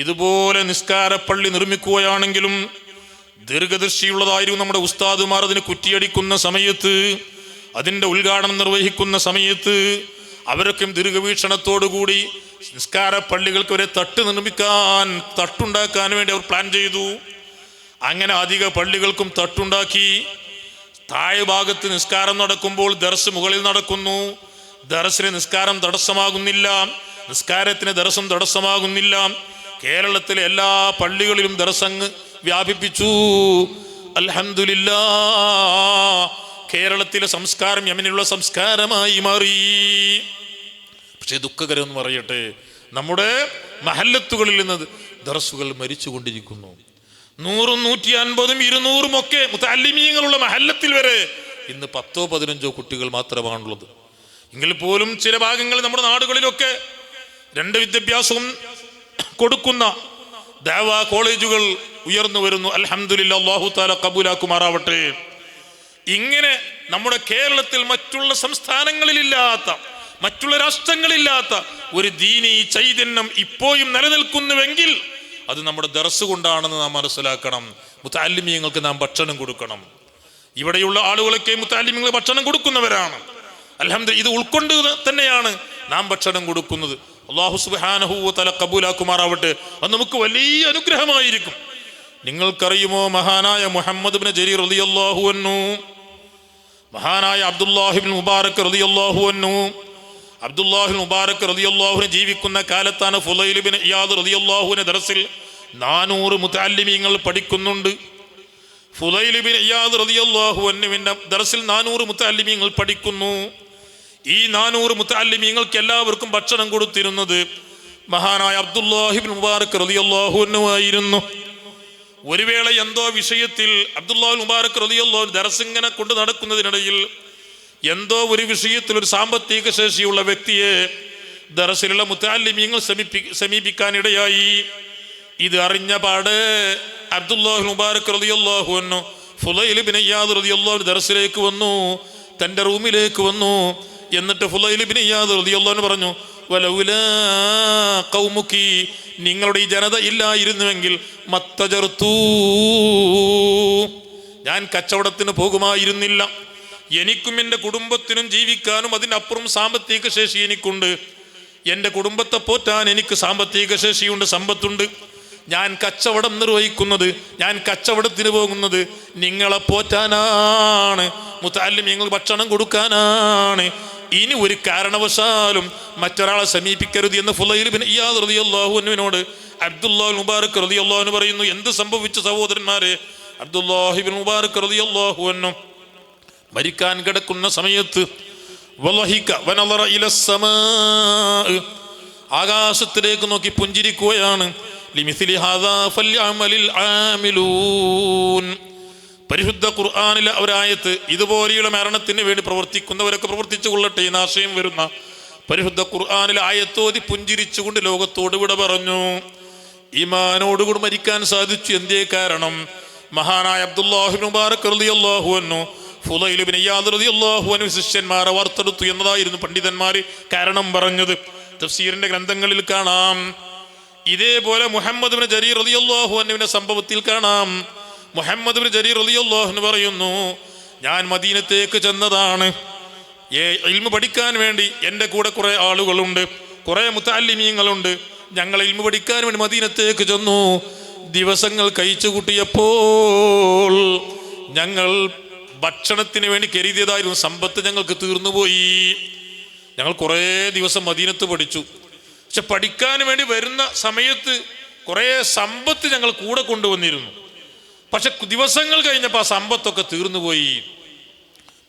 ഇതുപോലെ നിസ്കാരപ്പള്ളി നിർമ്മിക്കുകയാണെങ്കിലും ദീർഘദർശിയുള്ളതായിരുന്നു നമ്മുടെ ഉസ്താദുമാർ. അതിന് കുറ്റിയടിക്കുന്ന സമയത്ത്, അതിൻ്റെ ഉദ്ഘാടനം നിർവഹിക്കുന്ന സമയത്ത് അവരൊക്കെ ദീർഘവീക്ഷണത്തോടുകൂടി നിസ്കാര പള്ളികൾക്ക് വരെ തട്ടുണ്ടാക്കാൻ വേണ്ടി അവർ പ്ലാൻ ചെയ്തു. അങ്ങനെ അധിക പള്ളികൾക്കും തട്ടുണ്ടാക്കി. താഴെ ഭാഗത്ത് നിസ്കാരം നടക്കുമ്പോൾ ദർസ് മുകളിൽ നടക്കുന്നു. ദർസിന് നിസ്കാരം തടസ്സമാകുന്നില്ല, നിസ്കാരത്തിന് ദർസും തടസ്സമാകുന്നില്ല. കേരളത്തിലെ എല്ലാ പള്ളികളിലും ദർസങ്ങ് വ്യാപിപ്പിച്ചു. അൽഹംദുലില്ലാഹ്, കേരളത്തിലെ സംസ്കാരം യമനിലുള്ള സംസ്കാരമായി മാറി. പക്ഷേ ദുഃഖകരം എന്ന് പറയട്ടെ, നമ്മുടെ മഹല്ലത്തുകളിൽ നിന്ന് ദർസുകൾ മരിച്ചുകൊണ്ടിരിക്കുന്നു. 100, 150, 200 ഒക്കെ മുതഅല്ലിമീങ്ങളുള്ള മഹല്ലത്തിൽ വരെ ഇന്ന് 10, 15 കുട്ടികൾ മാത്രമാണുള്ളത്. എങ്കിൽ പോലും ചില ഭാഗങ്ങളിൽ നമ്മുടെ നാടുകളിലൊക്കെ 2 വിദ്യാഭ്യാസവും കൊടുക്കുന്ന ദഅവാ കോളേജുകൾ ഉയർന്നു വരുന്നു. അൽഹംദുലില്ലാഹ്, അല്ലാഹു തആല കബൂലാക്കുമാറാവട്ടെ. ഇങ്ങനെ നമ്മുടെ കേരളത്തിൽ മറ്റുള്ള സംസ്ഥാനങ്ങളിലില്ലാത്ത, മറ്റുള്ള രാഷ്ട്രങ്ങളില്ലാത്ത ഒരു ദീനീ ചൈതന്യം ഇപ്പോഴും നിലനിൽക്കുന്നുവെങ്കിൽ അത് നമ്മുടെ ദർസ് കൊണ്ടാണെന്ന് നാം മനസ്സിലാക്കണം. മുതഅല്ലിമീങ്ങൾക്ക് നാം ഭക്ഷണം കൊടുക്കണം. ഇവിടെയുള്ള ആളുകളൊക്കെ മുതഅല്ലിമീങ്ങൾ ഭക്ഷണം കൊടുക്കുന്നവരാണ്. അൽഹംദുലില്ലാഹ്, ഇത് ഉൾക്കൊണ്ട് തന്നെയാണ് നാം ഭക്ഷണം കൊടുക്കുന്നത്. അല്ലാഹു സുബ്ഹാനഹു വ തആല കബൂലാക്കുമാറാവട്ടെ. അത് നമുക്ക് വലിയ അനുഗ്രഹമായിരിക്കും. നിങ്ങൾക്കറിയുമോ, മഹാനായ മുഹമ്മദ് ഇബ്നു ജരീർ റളിയല്ലാഹു അൻഹു, മഹാനായ അബ്ദുല്ലാഹി ഇബ്നു മുബാറക് റളിയല്ലാഹു അൻഹു, അബ്ദുല്ലാഹി മുബാറക് റളിയല്ലാഹു ജീവിക്കുന്ന കാലത്താണ് ഫുളൈൽ ഇബ്നു ഇയാദ് റളിയല്ലാഹുവിന്റെ ദർസിൽ 400 മുതഅല്ലിമീങ്ങൾ പഠിക്കുന്നുണ്ട്. ഫുളൈൽ ഇബ്നു ഇയാദ് റളിയല്ലാഹു അൻഹുവിന്റെ ദർസിൽ 400 മുതഅല്ലിമീങ്ങൾ പഠിക്കുന്നു. ഈ 400 മുതഅല്ലിമീങ്ങൾക്ക് എല്ലാവർക്കും ഭക്ഷണം കൊടുത്തിരുന്നത് മഹാനായ അബ്ദുല്ലാഹി ഇബ്നു മുബാറക് റളിയല്ലാഹു അൻഹു ആയിരുന്നു. ഒരു വേള എന്തോ വിഷയത്തിൽ അബ്ദുല്ലാഹി മുബാറക് റളിയല്ലാഹു ദർസ് ഇങ്ങനെ കൊണ്ട് നടക്കുന്നതിനിടയിൽ എന്തോ ഒരു വിഷയത്തിൽ ഒരു സാമ്പത്തിക ശേഷിയുള്ള വ്യക്തിയെ ദർസിലുള്ള മുതഅല്ലിമീങ്ങൾ സമീപിക്കാനിടയായി. ഇത് അറിഞ്ഞ പാട് അബ്ദുല്ലാഹി മുബാറക് റളിയല്ലാഹു അൻഹു ഫുളൈൽ ഇബ്നു ഇയാദ് റളിയല്ലാഹു ദർസിലേക്ക് വന്നു, തന്റെ റൂമിലേക്ക് വന്നു. എന്നിട്ട് ഫുളൈൽ ഇബ്നു ഇയാദ് റളിയല്ലാഹു പറഞ്ഞു, വലൗലാ ഖൗമുകി, നിങ്ങളുടെ ഈ ജനത ഇല്ലായിരുന്നുവെങ്കിൽ മത്തജർതൂ, ഞാൻ കച്ചവടത്തിന് പോകുമായിരുന്നില്ല. എനിക്കും എൻ്റെ കുടുംബത്തിനും ജീവിക്കാനും അതിനപ്പുറം സാമ്പത്തിക ശേഷി എനിക്കുണ്ട്. എൻ്റെ കുടുംബത്തെ പോറ്റാൻ എനിക്ക് സാമ്പത്തിക ശേഷിയുണ്ട്, സമ്പത്തുണ്ട്. ഞാൻ കച്ചവടം നിർവഹിക്കുന്നത്, ഞാൻ കച്ചവടത്തിന് പോകുന്നത് നിങ്ങളെ പോറ്റാനാണ്, മുതഅല്ലിമീങ്ങൾ ഭക്ഷണം കൊടുക്കാനാണ്. ഇനി ഒരു കാരണവശാലും മറ്റൊരാളെ സമീപിക്കരുത് എന്ന് ഫുളൈൽ ഇബ്നു ഇയാദ് റളിയല്ലാഹു അൻഹുവിനോട് അബ്ദുല്ലാഹി മുബാറക് റളിയല്ലാഹു അൻഹു പറയുന്നു. എന്ത് സംഭവിച്ചു സഹോദരന്മാരെ? അബ്ദുല്ലാഹി ഇബ്നു മുബാറക് റളിയല്ലാഹു അൻഹു മരിക്കാൻ കിടക്കുന്ന സമയത്ത് വലഹിക വനളറ ഇലസ്സമാ, ആകാശത്തിലേക്ക് നോക്കി പുഞ്ചിരിക്കുകയാണ്. ലിമിസ്ലി ഹാദാ ഫൽയഅമലിൽ ആമിലൂൻ. പരിശുദ്ധ ഖുർആനിലെ ഒരായത്ത്, ഇതുപോലെയുള്ള മരണത്തിന് വേണ്ടി പ്രവർത്തിക്കുന്നവരൊക്കെ പ്രവർത്തിച്ചു കൊള്ളട്ടെ എന്ന ആശയം വരുന്ന പരിശുദ്ധ ഖുർആനിലെ ആയത്തോതി പുഞ്ചിരിച്ചുകൊണ്ട് ലോകത്തോട് വിട പറഞ്ഞു. ഈമാനോടുകൂടി മരിക്കാൻ സാധിച്ചു. എന്തേ കാരണം? മഹാനായ അബ്ദുല്ലാഹി ഇബ്നു മുബാറക് റളിയല്ലാഹു അൻഹു ഫുളൈൽ ഇബ്നു ഇയാദ് റളിയല്ലാഹു അൻഹു ശിഷ്യന്മാരെ വാർത്തെടുത്തു എന്നതായിരുന്നു പണ്ഡിതന്മാർ കാരണം പറഞ്ഞത്. തഫ്സീറിന്റെ ഗ്രന്ഥങ്ങളിൽ കാണാം. ഇതേപോലെ മുഹമ്മദ് ഇബ്നു ജരീർ റളിയല്ലാഹു അൻഹുവിന്റെ സംഭവത്തിൽ കാണാം. മുഹമ്മദ് ഇബ്നു ജരീർ റളിയല്ലാഹു അൻഹു പറയുന്നു, ഞാൻ മദീനത്തേക്ക് ചെന്നതാണ് ഇൽമു പഠിക്കാൻ വേണ്ടി. എൻ്റെ കൂടെ കുറെ ആളുകളുണ്ട്, കുറെ മുതഅല്ലിമീങ്ങളുണ്ട്. ഞങ്ങൾ ഇൽമു പഠിക്കാൻ വേണ്ടി മദീനത്തേക്ക് ചെന്നു. ദിവസങ്ങൾ കഴിച്ചു കൂട്ടിയപ്പോൾ ഞങ്ങൾ ഭക്ഷണത്തിന് വേണ്ടി കരുതിയതായിരുന്നു സമ്പത്ത് ഞങ്ങൾക്ക് തീർന്നുപോയി. ഞങ്ങൾ കുറേ ദിവസം മദീനത്ത് പഠിച്ചു. പക്ഷെ പഠിക്കാൻ വേണ്ടി വരുന്ന സമയത്ത് കുറേ സമ്പത്ത് ഞങ്ങൾ കൂടെ കൊണ്ടുവന്നിരുന്നു. പക്ഷെ ദിവസങ്ങൾ കഴിഞ്ഞപ്പോൾ ആ സമ്പത്തൊക്കെ തീർന്നുപോയി.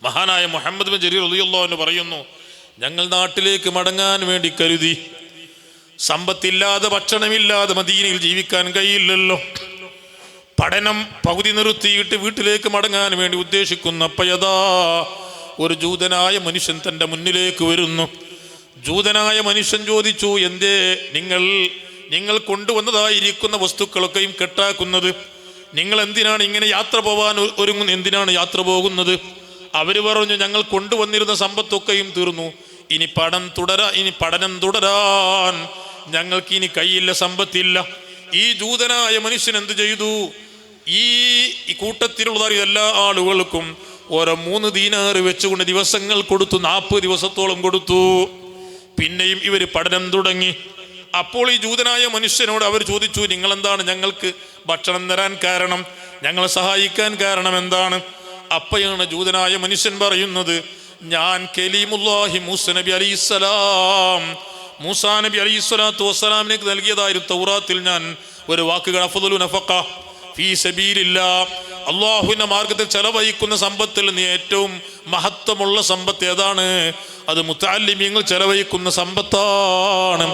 മഹാനായ മുഹമ്മദ് ഇബ്നു ജരീർ റളിയല്ലാഹു അൻഹു പറയുന്നു, ഞങ്ങൾ നാട്ടിലേക്ക് മടങ്ങാൻ വേണ്ടി കരുതി. സമ്പത്തില്ലാതെ ഭക്ഷണമില്ലാതെ മദീനയിൽ ജീവിക്കാൻ കഴിയില്ലല്ലോ. പഠനം പകുതി നിർത്തിയിട്ട് വീട്ടിലേക്ക് മടങ്ങാൻ വേണ്ടി ഉദ്ദേശിക്കുന്നപ്പോഴതാ ഒരു ജൂതനായ മനുഷ്യൻ തൻ്റെ മുന്നിലേക്ക് വരുന്നു. ജൂതനായ മനുഷ്യൻ ചോദിച്ചു, എന്തേ നിങ്ങൾ കൊണ്ടുവന്നതായിരിക്കുന്ന വസ്തുക്കളൊക്കെയും കെട്ടാക്കുന്നത്? നിങ്ങൾ എന്തിനാണ് ഇങ്ങനെ യാത്ര പോവാൻ ഒരുങ്ങുന്നത്? എന്തിനാണ് യാത്ര പോകുന്നത്? അവർ പറഞ്ഞു, ഞങ്ങൾ കൊണ്ടുവന്നിരുന്ന സമ്പത്തൊക്കെയും തീർന്നു. ഇനി പഠനം തുടരാൻ ഞങ്ങൾക്ക് ഇനി കയ്യില്ല, സമ്പത്തില്ല. ഈ ജൂതനായ മനുഷ്യൻ എന്ത് ചെയ്തു? ഈ കൂട്ടത്തിലുള്ള എല്ലാ ആളുകൾക്കും ഓരോ 3 ദീനാർ വെച്ചുകൊണ്ട് ദിവസങ്ങൾ കൊടുത്തു. 40 ദിവസത്തോളം കൊടുത്തു. പിന്നെയും ഇവർ പഠനം തുടങ്ങി. അപ്പോൾ ഈ ജൂതനായ മനുഷ്യനോട് അവർ ചോദിച്ചു, നിങ്ങളെന്താണ് ഞങ്ങൾക്ക് ഭക്ഷണം തരാൻ കാരണം, ഞങ്ങളെ സഹായിക്കാൻ കാരണം എന്താണ്? അപ്പോഴാണ് ജൂതനായ മനുഷ്യൻ പറയുന്നത്, ഞാൻ കലീമുല്ലാഹി മൂസ നബി അലൈഹിസ്സലാം, മൂസാ നബി അലൈഹിസ്സലാത്തു വസ്സലാമിലേക്ക് നൽകിയതായിരുന്നു തൗറാത്തിൽ ഞാൻ ഒരു വാക്കുകൾ, അഫ്ദലു നഫഖ ഫീ സബീലില്ലാഹ്, അല്ലാഹുവിന്റെ മാർഗത്തിൽ ചെലവഴിക്കുന്ന സമ്പത്തിൽ നിന്ന് ഏറ്റവും മഹത്വമുള്ള സമ്പത്ത് ഏതാണ്? അത് മുതഅല്ലിമീങ്ങൾ ചെലവഴിക്കുന്ന സമ്പത്താണ്.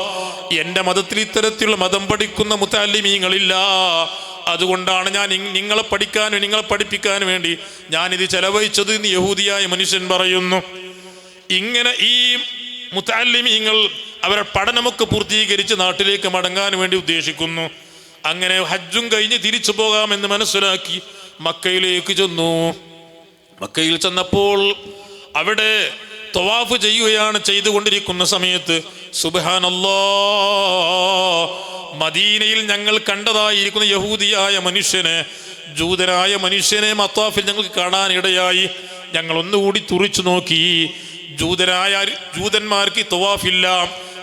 എൻ്റെ മതത്തിൽ ഇത്തരത്തിലുള്ള മതം പഠിക്കുന്ന മുതഅല്ലിമീങ്ങളില്ല. അതുകൊണ്ടാണ് ഞാൻ നിങ്ങളെ പഠിപ്പിക്കാൻ വേണ്ടി ഞാനിത് ചെലവഴിച്ചത് എന്ന് യഹൂദിയായ മനുഷ്യൻ പറയുന്നു. ഇങ്ങനെ ഈ മുതഅല്ലിമീങ്ങൾ അവരുടെ പഠനമൊക്കെ പൂർത്തീകരിച്ച് നാട്ടിലേക്ക് മടങ്ങാൻ വേണ്ടി ഉദ്ദേശിക്കുന്നു. അങ്ങനെ ഹജ്ജും കഴിഞ്ഞ് തിരിച്ചു പോകാമെന്ന് മനസ്സിലാക്കി മക്കയിലേക്ക് ചെന്നു. മക്കയിൽ ചെന്നപ്പോൾ അവിടെ തവാഫ് ചെയ്യുകയാണ്. ചെയ്തുകൊണ്ടിരിക്കുന്ന സമയത്ത് സുബ്ഹാനല്ലാഹ്, മദീനയിൽ ഞങ്ങൾ കണ്ടതായിരിക്കുന്ന യഹൂദിയായ മനുഷ്യനെ, ജൂതനായ മനുഷ്യനെ മത്താഫിൽ ഞങ്ങൾക്ക് കാണാനിടയായി. ഞങ്ങൾ ഒന്നുകൂടി തുറിച്ചു നോക്കി. ജൂതന്മാർക്ക് തവാഫില്ല,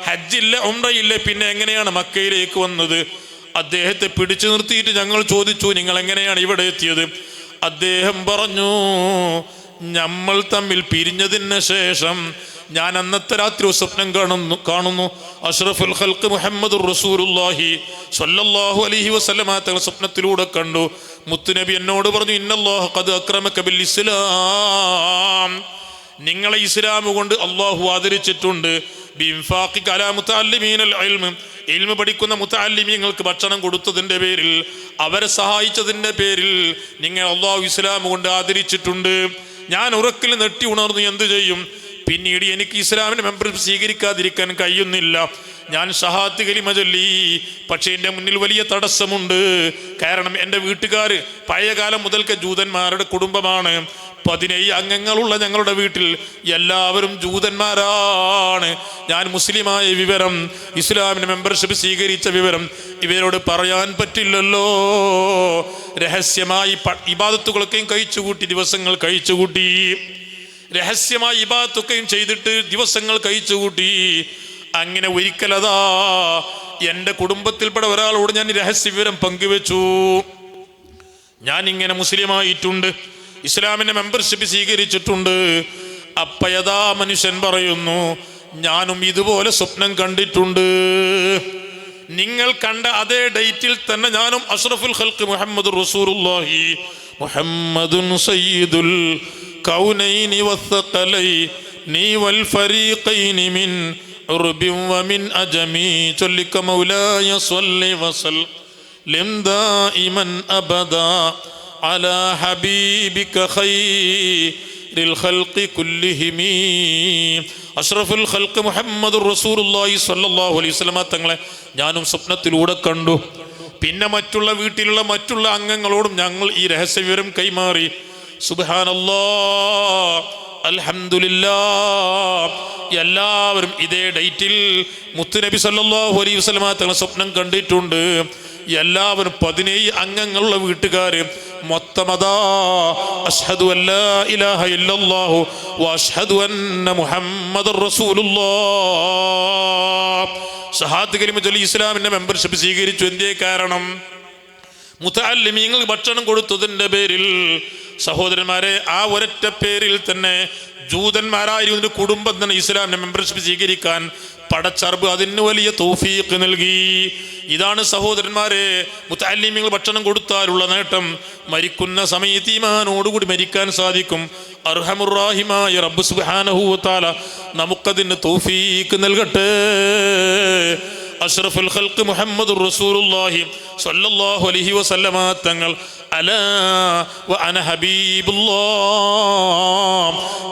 ഹജ്ജില്ല, ഉംറയില്ല, പിന്നെ എങ്ങനെയാണ് മക്കയിലേക്ക് വന്നത്? അദ്ദേഹത്തെ പിടിച്ചു നിർത്തിയിട്ട് ഞങ്ങൾ ചോദിച്ചു, നിങ്ങൾ എങ്ങനെയാണ് ഇവിടെ എത്തിയത്? അദ്ദേഹം പറഞ്ഞു, നമ്മൾ തമ്മിൽ പിരിഞ്ഞതിന് ശേഷം ഞാൻ അന്നത്തെ രാത്രി സ്വപ്നം കാണുന്നു. അഷ്റഫുൽ ഖൽഖ് മുഹമ്മദുർ റസൂലുള്ളാഹി സ്വല്ലല്ലാഹു അലൈഹി വസല്ലമ തങ്ങൾ സ്വപ്നത്തിലൂടെ കണ്ടു. മുത്തുനബി എന്നോട് പറഞ്ഞു, ഇന്നല്ലാഹ ഖദ് അക്രമക ബിൽ ഇസ്ലാം, നിങ്ങളെ ഇസ്ലാം കൊണ്ട് അള്ളാഹു ആദരിച്ചിട്ടുണ്ട്. ബിൻഫാഖി അലാ മുതഅല്ലിമീനൽ ഇൽമ്, ഇൽമ പഠിക്കുന്ന മുതഅല്ലിമീങ്ങൾക്ക് ഭക്ഷണം കൊടുത്തതിൻ്റെ പേരിൽ, അവരെ സഹായിച്ചതിൻ്റെ പേരിൽ നിങ്ങൾ അള്ളാഹു ഇസ്ലാം കൊണ്ട് ആദരിച്ചിട്ടുണ്ട്. ഞാൻ ഉറക്കിൽ നെട്ടി ഉണർന്നു. എന്തു ചെയ്യും? പിന്നീട് എനിക്ക് ഇസ്ലാമിന്റെ മെമ്പർഷിപ്പ് സ്വീകരിക്കാതിരിക്കാൻ കഴിയുന്നില്ല. ഞാൻ ഷഹാദത്ത് കലിമ ചൊല്ലി, പക്ഷേ എൻ്റെ മുന്നിൽ വലിയ തടസ്സമുണ്ട്. കാരണം എൻ്റെ വീട്ടുകാർ പഴയകാലം മുതൽക്ക് ജൂതന്മാരുടെ കുടുംബമാണ്. 17 അംഗങ്ങളുള്ള ഞങ്ങളുടെ വീട്ടിൽ എല്ലാവരും ജൂതന്മാരാണ്. ഞാൻ മുസ്ലിമായ വിവരം, ഇസ്ലാമിന്റെ മെമ്പർഷിപ്പ് സ്വീകരിച്ച വിവരം ഇവരോട് പറയാൻ പറ്റില്ലല്ലോ. രഹസ്യമായി ഇബാദത്തുകളൊക്കെയും കഴിച്ചുകൂട്ടി, ദിവസങ്ങൾ കഴിച്ചുകൂട്ടി. രഹസ്യമായി ഇബാദത്തൊക്കെയും ചെയ്തിട്ട് ദിവസങ്ങൾ കഴിച്ചുകൂട്ടി. അങ്ങനെ ഒരിക്കലതാ എൻ്റെ കുടുംബത്തിൽപ്പെട്ട ഒരാളോട് ഞാൻ രഹസ്യ വിവരം പങ്കുവെച്ചു. ഞാൻ ഇങ്ങനെ മുസ്ലിമായിട്ടുണ്ട്, ഇസ്ലാമിന്റെ മെമ്പർഷിപ്പ് സ്വീകരിച്ചിട്ടുണ്ട്. അപ്പയതാ മനുഷ്യൻ പറയുന്നു, ഞാനും ഇതുപോലെ സ്വപ്നം കണ്ടിട്ടുണ്ട്. നിങ്ങൾ കണ്ട അതേ ഡേറ്റിൽ തന്നെ ഞാനും അഷ്റഫുൽ ഖൽഖ് മുഹമ്മദുർ റസൂലുള്ളാഹി മുഹമ്മദുൻ സയ്യിദുൽ കൗനൈനി വസ്സഖലൈനി വൽ ഫരീഖൈനി മിൻ ഉർബിൻ വമിൻ അജമി ചൊല്ലിക മൗലായ സ്വല്ലി വസല്ലിം ദായിമൻ അബദാ അലാ ഹബീബിക ഖൈറിൽ ഖൽഖി കുല്ലിഹിം. അഷ്റഫുൽ ഖൽഖ് മുഹമ്മദുർ റസൂലുള്ളാഹി സ്വല്ലല്ലാഹു അലൈഹി വസല്ലമ തങ്ങളെ ഞാനും സ്വപ്നത്തിലൂടെ കണ്ടു. പിന്നെ മറ്റുള്ള വീട്ടിലുള്ള മറ്റുള്ള അംഗങ്ങളോടും ഞങ്ങൾ ഈ രഹസ്യ വിവരം കൈമാറി. സുബ്ഹാനല്ലാഹ്, അൽഹംദുലില്ലാഹ്, എല്ലാവരും ഇതേ ഡേറ്റിൽ മുത്തുനബി സല്ലല്ലാഹു അലൈഹി വസല്ലമ തങ്ങളെ സ്വപ്നം കണ്ടിട്ടുണ്ട്. എല്ലാവരും 17 അംഗങ്ങളുള്ള വീട്ടുകാർ മൊത്തമതാ അഷ്ഹദു അല്ലാ ഇലാഹ ഇല്ലല്ലാഹു വ അഷ്ഹദു അന്ന മുഹമ്മദുർ റസൂലുള്ളാഹ് ഷഹാദത്ത് കലിമ ചൊല്ലി ഇസ്ലാമിന്റെ മെമ്പർഷിപ്പ് സ്വീകരിച്ചു. എന്തേ കാരണം? മുതഅല്ലിമീങ്ങൾ ഭക്ഷണം കൊടുത്തതിൻ്റെ പേരിൽ. സഹോദരന്മാരെ, ആ ഒരൊറ്റ പേരിൽ തന്നെ ജൂതന്മാരായിരുന്നു കുടുംബം തന്നെ ഇസ്ലാമിന്റെ മെമ്പർഷിപ്പ് സ്വീകരിക്കാൻ പടച്ചർബ് അതിന് വലിയ തൗഫീഖ് നൽകി. ഇതാണ് സഹോദരന്മാരെ മുതഅല്ലിമീങ്ങൾ ഭക്ഷണം കൊടുത്താലുള്ള നേട്ടം. മരിക്കുന്ന സമയത്ത് ഈമാനോടുകൂടി മരിക്കാൻ സാധിക്കും. അർഹമുർ-റഹീമായ റബ്ബ് സുബ്ഹാനഹു വ തആല നമുക്കതിന് തൗഫീഖ് നൽകട്ടെ. അഷ്റഫുൽ ഖൽഖ് മുഹമ്മദുർ റസൂലുള്ളാഹി സ്വല്ലല്ലാഹു അലൈഹി വസല്ലമ തങ്ങൾ അലാ വ അന ഹബീബുല്ലാഹ്.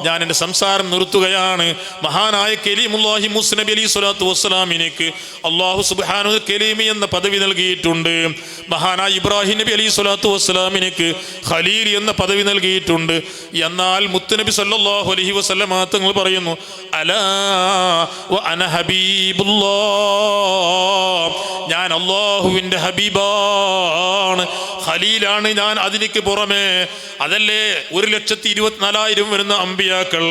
ഞാൻ എൻ്റെ സംസാരം നിർത്തുകയാണ്. മഹാനായ കലീമുല്ലാഹി മൂസ നബി അലൈഹി സ്വലാത്തു വസ്സലാമിനേക്ക് അല്ലാഹു സുബ്ഹാനഹു കലീമി എന്ന പദവി നൽകിയിട്ടുണ്ട്. മഹാനായ ഇബ്രാഹിം നബി അലൈഹി സ്വലാത്തു വസ്സലാമിനേക്ക് ഖലീൽ എന്ന പദവി നൽകിയിട്ടുണ്ട്. എന്നാൽ മുത്തുനബി സല്ലല്ലാഹു അലൈഹി വസല്ലമ തങ്ങൾ പറയുന്നു, അലാ വ അന ഹബീബുല്ലാഹ്, ഞാൻ അല്ലാഹുവിൻ്റെ ഹബീബാണ്, ഖലീലാണ് ഞാൻ. അതിലേക്ക് പുറമെ അതല്ലേ 1,24,000 വരുന്ന അമ്പിയാക്കൾ.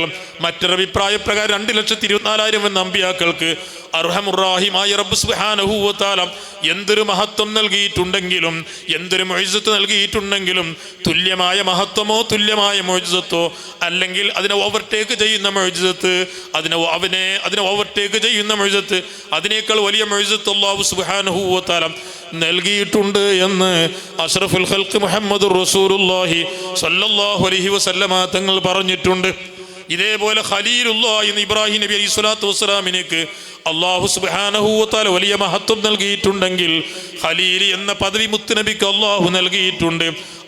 മറ്റൊരു അഭിപ്രായ പ്രകാരം 2,24,000 വരുന്ന അമ്പിയാക്കൾക്ക് അർഹമുർ-റഹീമായ റബ്ബ് സുബ്ഹാനഹു വ തആല എന്തൊരു മഹത്വം നൽകിയിട്ടുണ്ടെങ്കിലും, എന്തൊരു മുഅ്ജിസത്ത് നൽകിയിട്ടുണ്ടെങ്കിലും, തുല്യമായ മഹത്വമോ തുല്യമായ മുഅ്ജിസത്തോ അല്ലെങ്കിൽ അതിനെ ഓവർടേക്ക് ചെയ്യുന്ന മുഅ്ജിസത്ത്, അതിനെ ഓവർടേക്ക് ചെയ്യുന്ന മുഅ്ജിസത്ത്, അതിനേക്കാൾ വലിയ മുഅ്ജിസത്ത് അല്ലാഹു സുബ്ഹാനഹു വ തആല നൽകിയിട്ടുണ്ട് എന്ന് അഷ്റഫുൽ ഖൽഖ് മുഹമ്മദുർ റസൂലുള്ളാഹി സ്വല്ലല്ലാഹു അലൈഹി വസല്ലമ തങ്ങൾ പറഞ്ഞിട്ടുണ്ട്. ഇതേപോലെ ഖലീലുല്ലാഹി എന്ന് ഇബ്രാഹിം നബി അലൈഹി സ്വലാത്തു വസ്സലാമിനേക്ക് അല്ലാഹു സുബ്ഹാനഹു വ തആല വലിയ മഹത്വം നൽകിയിട്ടുണ്ടെങ്കിൽ ഖലീൽ എന്ന പദവി മുത്തുനബിക്ക് അല്ലാഹു നൽകിയിട്ടുണ്ട്.